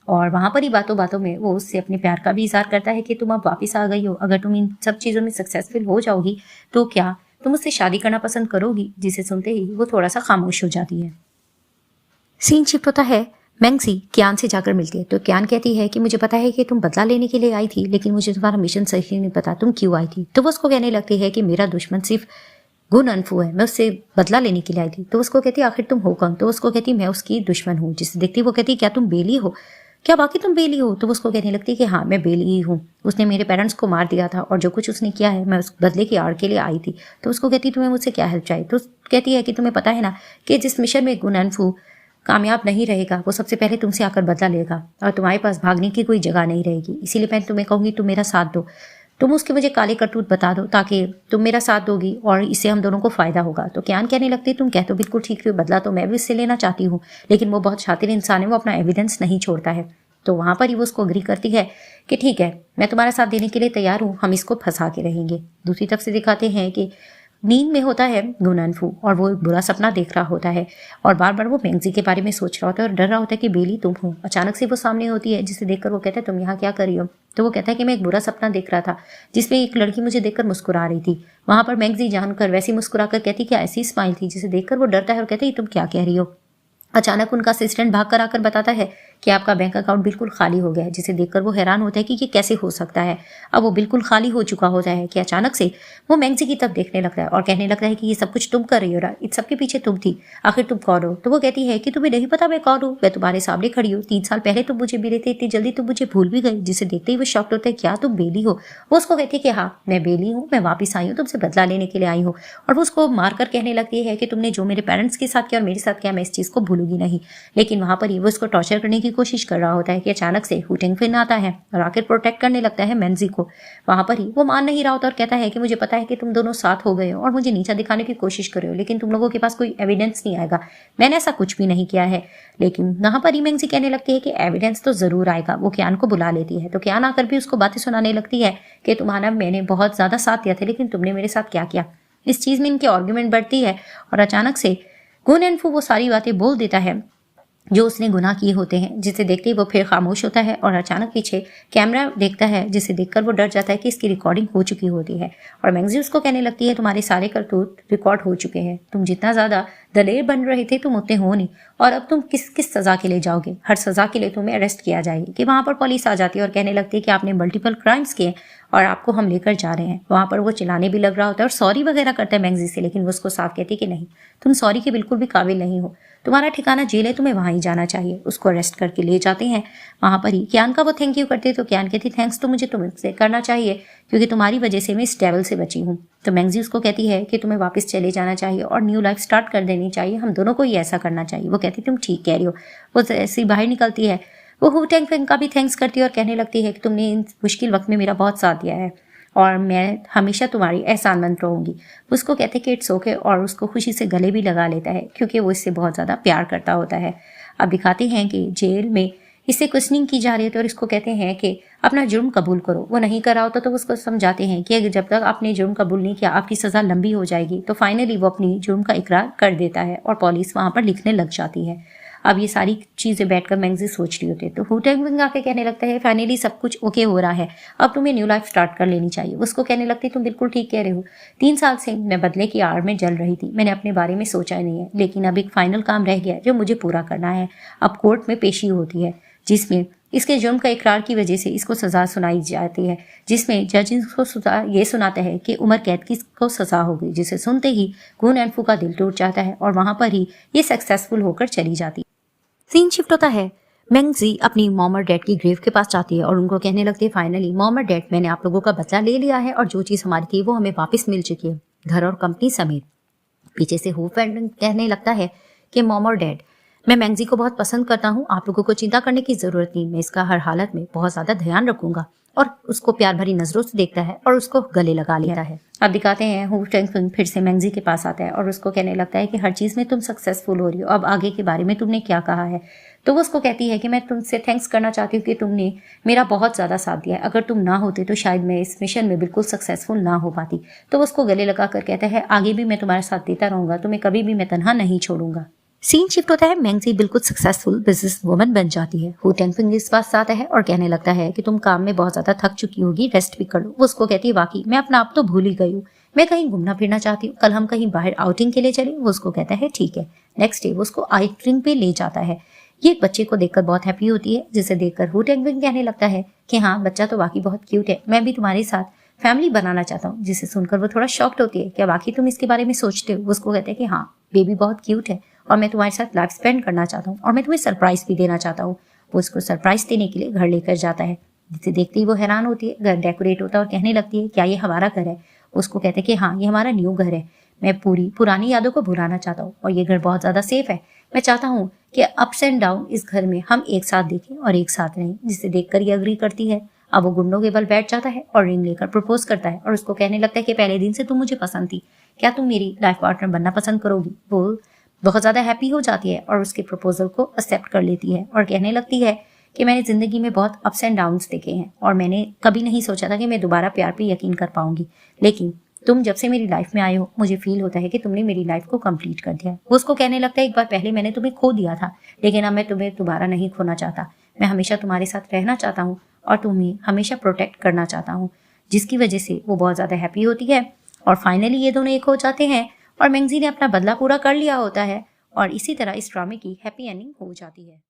और वहाँ पर ही बातों बातों में वो उससे अपने प्यार का भी इज़हार करता है कि तुम अब वापस आ गई हो, अगर तुम इन सब चीज़ों में सक्सेसफुल हो जाओगी तो क्या तुम उससे शादी करना पसंद करोगी। जिसे सुनते ही वो थोड़ा सा खामोश हो जाती है। सीन शिफ्ट होता है, मेंगजी क्यान से जाकर मिलती है तो क्यान कहती है कि मुझे पता है कि तुम बदला लेने के लिए आई थी, लेकिन मुझे तुम्हारा मिशन सही नहीं पता, तुम क्यों आई थी। तो वो उसको कहने लगती है कि मेरा दुश्मन सिर्फ गुन एंड फू है, मैं उससे बदला लेने के लिए आई थी। तो उसको कहती है आखिर तुम हो कौन। तो उसको कहती मैं उसकी दुश्मन हूँ। जिसे देखती वो कहती क्या तुम बेली हो, क्या बाकी तुम बेली हो। तो उसको कहने लगती है कि हाँ मैं बेली ही हूँ, उसने मेरे पेरेंट्स को मार दिया था और जो कुछ उसने किया है मैं उस बदले की आड़ के लिए आई थी। तो उसको कहती तुम्हें मुझसे क्या हेल्प चाहिए। तो कहती है कि तुम्हें पता है ना कि जिस मिशन में गुन एंड फू कामयाब नहीं रहेगा वो सबसे पहले तुमसे आकर बदला लेगा और तुम्हारे पास भागने की कोई जगह नहीं रहेगी, इसीलिए मैं तुम्हें कहूँगी तुम मेरा साथ दो, तुम उसके मुझे काले करतूत बता दो ताकि तुम मेरा साथ दोगी और इससे हम दोनों को फायदा होगा। तो क्यान कहने लगती है तुम कह तो बिल्कुल ठीक हो, बदला तो मैं भी इससे लेना चाहती हूँ, लेकिन वो बहुत शातिर इंसान है, वो अपना एविडेंस नहीं छोड़ता है। तो वहाँ पर ही वो उसको अग्री करती है कि ठीक है मैं तुम्हारा साथ देने के लिए तैयार हूँ, हम इसको फंसा के रहेंगे। दूसरी तरफ से दिखाते हैं कि नींद में होता है गुन एंड फू और वो एक बुरा सपना देख रहा होता है और बार बार वो मेंगजी के बारे में सोच रहा होता है और डर रहा होता है कि बेली तुम हो। अचानक से वो सामने होती है जिसे देखकर वो कहता है तुम यहाँ क्या कर रही हो। तो वो कहता है कि मैं एक बुरा सपना देख रहा था जिसमें एक लड़की मुझे देखकर मुस्कुरा रही थी। वहाँ पर मेंगजी जानकर वैसी मुस्कुरा कर कहती क्या ऐसी स्माइल थी, जिसे देखकर वो डरता है और कहता है तुम क्या कह रही हो। अचानक उनका असिस्टेंट भाग कर आकर बताता है कि आपका बैंक अकाउंट बिल्कुल खाली हो गया है, जिसे देखकर वो हैरान होता है कि ये कैसे हो सकता है। अब वो बिल्कुल खाली हो चुका होता है कि अचानक से वो मैंगजी की तरफ देखने लगता है और कहने लगता है कि ये सब कुछ तुम कर रही हो, इस सबके पीछे तुम थी, आखिर तुम कौन हो? तो वो कहती है कि तुम्हें नहीं पता मैं कौन हूँ, मैं तुम्हारे सामने खड़ी हूँ, 3 साल पहले तुम मुझे मिले थे, इतनी जल्दी तुम मुझे भूल भी गई। जिसे देखते ही वो शॉक्ड होता है, क्या तुम बेली हो? वो उसको कहती है कि हाँ मैं बेली हूँ, मैं वापस आई हूँ, तुमसे बदला लेने के लिए आई हूँ। और वो उसको मारकर कहने लगती है कि तुमने जो मेरे पेरेंट्स के साथ किया और मेरे साथ किया, मैं इस चीज को भूलूंगी नहीं। लेकिन वहां पर ही वो उसको टॉर्चर करने की कोशिश कर रहा होता है कि अचानक से हू टेंगफिन आता है और आकर प्रोटेक्ट करने लगता है मैंगजी को। वहां पर ही वो मान नहीं रहा होता और कहता है कि मुझे पता है कि तुम दोनों साथ हो गए हो और मुझे नीचा दिखाने की कोशिश कर रहे हो, लेकिन तुम लोगों के पास कोई एविडेंस नहीं आएगा, मैंने ऐसा कुछ भी नहीं किया है। लेकिन वहां पर ही मैंगजी कहने लगती है कि एविडेंस तो जरूर आएगा। वो कियान को बुला लेती है तो कियान आकर भी उसको बातें सुनाने लगती है कि तुम्हारा मैंने बहुत ज्यादा साथ दिया था, लेकिन तुमने मेरे साथ क्या किया। इस चीज में इनकी आर्ग्यूमेंट बढ़ती है और अचानक से गुन एनफू वो सारी बातें बोल देता है जो उसने गुनाह किए होते हैं, जिसे देखते ही वो फिर खामोश होता है और अचानक पीछे कैमरा देखता है, जिसे देखकर वो डर जाता है कि इसकी रिकॉर्डिंग हो चुकी होती है। और मैंगजी उसको कहने लगती है तुम्हारे सारे करतूत रिकॉर्ड हो चुके हैं, तुम जितना ज्यादा दलेर बन रहे थे तुम उतने हो नहीं, और अब तुम किस किस सजा के लिए जाओगे, हर सजा के लिए तुम्हें अरेस्ट किया जाएगी। कि वहां पर पुलिस आ जाती है और कहने लगती है कि आपने मल्टीपल क्राइम्स किए और आपको हम लेकर जा रहे हैं। वहां पर वो चिल्लाने भी लग रहा होता है और सॉरी वगैरह करता है मैंगजी से, लेकिन वो उसको साफ कहती है कि नहीं, तुम सॉरी के बिल्कुल भी काबिल नहीं हो, तुम्हारा ठिकाना जेल है, तुम्हें वहां ही जाना चाहिए। उसको अरेस्ट करके ले जाते हैं। वहां पर ही कियान का वो थैंक यू करते तो कियान कहती थैंक्स तो मुझे तुमसे करना चाहिए क्योंकि तुम्हारी वजह से मैं इस डेविल से बची हूँ। तो मैंगजी उसको कहती है कि तुम्हें वापस चले जाना चाहिए और न्यू लाइफ स्टार्ट कर देनी चाहिए, हम दोनों को ही ऐसा करना चाहिए। वो कहती तुम ठीक कह रही हो। वो ऐसी बाहर निकलती है। वो हू टेंगफिन का भी थैंक्स करती है और कहने लगती है कि तुमने इन मुश्किल वक्त में मेरा बहुत साथ दिया है और मैं हमेशा तुम्हारी एहसानमंद रहूंगी। उसको कहते कि इट्स ओके और उसको खुशी से गले भी लगा लेता है क्योंकि वो इससे बहुत ज़्यादा प्यार करता होता है। अब दिखाते हैं कि जेल में इससे क्वेश्चनिंग की जा रही है और इसको कहते हैं कि अपना जुर्म कबूल करो। वो नहीं करा होता तो उसको समझाते हैं कि जब तक आपने जुर्म कबूल नहीं किया आपकी सज़ा लंबी हो जाएगी। तो फाइनली वो अपनी जुर्म का इकरार कर देता है और पुलिस वहाँ पर लिखने लग जाती है। अब ये सारी चीजें बैठकर मैंगजी सोच रही होती है तो हू टेंगफिन आके कहने लगता है फाइनली सब कुछ ओके हो रहा है, अब तुम्हें न्यू लाइफ स्टार्ट कर लेनी चाहिए। उसको कहने लगती तुम बिल्कुल ठीक कह रहे हो, 3 साल से मैं बदले की आड़ में जल रही थी, मैंने अपने बारे में सोचा ही नहीं है, लेकिन अब एक फाइनल काम रह गया जो मुझे पूरा करना है। अब कोर्ट में पेशी होती है जिसमें इसके जुर्म का इकरार की वजह से इसको सजा सुनाई जाती है, जिसमें जज इसको सजा ये सुनाता है कि उम्र कैद की को सजा हो गई। जिसे सुनते ही गुन एनफू का दिल टूट जाता है और वहां पर ही ये सक्सेसफुल होकर चली जाती है। सीन शिफ्ट होता है। मैंगजी अपनी मॉम और डैड की ग्रेव के पास जाती है और उनको कहने लगती है फाइनली मॉम और डैड, मैंने आप लोगों का बदला ले लिया है और जो चीज़ हमारी थी वो हमें वापस मिल चुकी है, घर और कंपनी समेत। पीछे से हू कहने लगता है कि मॉम और डैड, मैं मैंगजी को बहुत पसंद करता हूँ, आप लोगों को चिंता करने की जरूरत नहीं, मैं इसका हर हालत में बहुत ज्यादा ध्यान रखूंगा। और उसको प्यार भरी नजरों से देखता है और उसको गले लगा लेता है। अब दिखाते हैं हू टेंगफिन फिर से मैंगजी के पास आता है और उसको कहने लगता है कि हर चीज में तुम सक्सेसफुल हो रही हो, अब आगे के बारे में तुमने क्या कहा है। तो वो उसको कहती है कि मैं तुमसे थैंक्स करना चाहती हूँ कि तुमने मेरा बहुत ज्यादा साथ दिया है, अगर तुम ना होते तो शायद मैं इस मिशन में बिल्कुल सक्सेसफुल ना हो पाती। तो वो उसको गले लगा कर कहता है आगे भी मैं तुम्हारा साथ देता रहूंगा, तुम्हें कभी भी मैं तनहा नहीं छोड़ूंगा। सीन शिफ्ट होता है। मैंगजी बिल्कुल सक्सेसफुल बिजनेस वुमन बन जाती है। हू टेंगफिन इस पास आता है और कहने लगता है कि तुम काम में बहुत ज्यादा थक चुकी होगी, रेस्ट भी कर लो। वो उसको कहती है वाकई मैं अपना आप तो भूल ही गई हूँ, मैं कहीं घूमना फिरना चाहती हूँ, कल हम कहीं बाहर आउटिंग के लिए चले। वो उसको कहता है ठीक है। नेक्स्ट डे वो उसको आउटिंग पे ले जाता है। ये एक बच्चे को देखकर बहुत हैप्पी होती है, जिसे देखकर हू टेंगफिन कहने लगता है कि हाँ बच्चा तो वाकई बहुत क्यूट है, मैं भी तुम्हारे साथ फैमिली बनाना चाहता हूँ। जिसे सुनकर वो थोड़ा शॉक्ड होती है, क्या वाकई तुम इसके बारे में सोचते हो। उसको कहते हैं कि हाँ बेबी बहुत क्यूट है और मैं तुम्हारे साथ लाइफ स्पेंड करना चाहता हूँ और मैं तुम्हें सरप्राइज भी देना चाहता हूँ। वो उसको सरप्राइज देने के लिए घर लेकर जाता है, जिसे देखते ही वो हैरान होती है। घर डेकोरेट होता है और कहने लगती है क्या ये हमारा घर है। उसको कहते हैं कि हाँ ये हमारा न्यू घर है, मैं पूरी पुरानी यादों को भुलाना चाहता हूँ और ये घर बहुत ज्यादा सेफ है, मैं चाहता हूँ कि अप्स एंड डाउन इस घर में हम एक साथ देखें और एक साथ रहें। जिसे देखकर ये अग्री करती है। अब वो गुंडों के बल बैठ जाता है और रिंग लेकर प्रपोज करता है और उसको कहने लगता है कि पहले दिन से तुम मुझे पसंद थी, क्या तुम मेरी लाइफ पार्टनर बनना पसंद करोगी। वो बहुत ज्यादा हैप्पी हो जाती है और उसके प्रपोजल को एक्सेप्ट कर लेती है और कहने लगती है कि मैंने जिंदगी में बहुत अप्स एंड डाउन्स देखे हैं और मैंने कभी नहीं सोचा था कि मैं दोबारा प्यार पे यकीन कर पाऊंगी, लेकिन तुम जब से मेरी लाइफ में आए हो मुझे फील होता है कि तुमने मेरी लाइफ को कंप्लीट कर दिया। वो उसको कहने लगता है एक बार पहले मैंने तुम्हें खो दिया था, लेकिन अब मैं तुम्हें दोबारा नहीं खोना चाहता, मैं हमेशा तुम्हारे साथ रहना चाहता हूँ और तुम्हें हमेशा प्रोटेक्ट करना चाहता हूँ। जिसकी वजह से वो बहुत ज्यादा हैप्पी होती है और फाइनली ये दोनों एक हो जाते हैं और मैंगजी ने अपना बदला पूरा कर लिया होता है और इसी तरह इस ड्रामे की हैप्पी एंडिंग हो जाती है।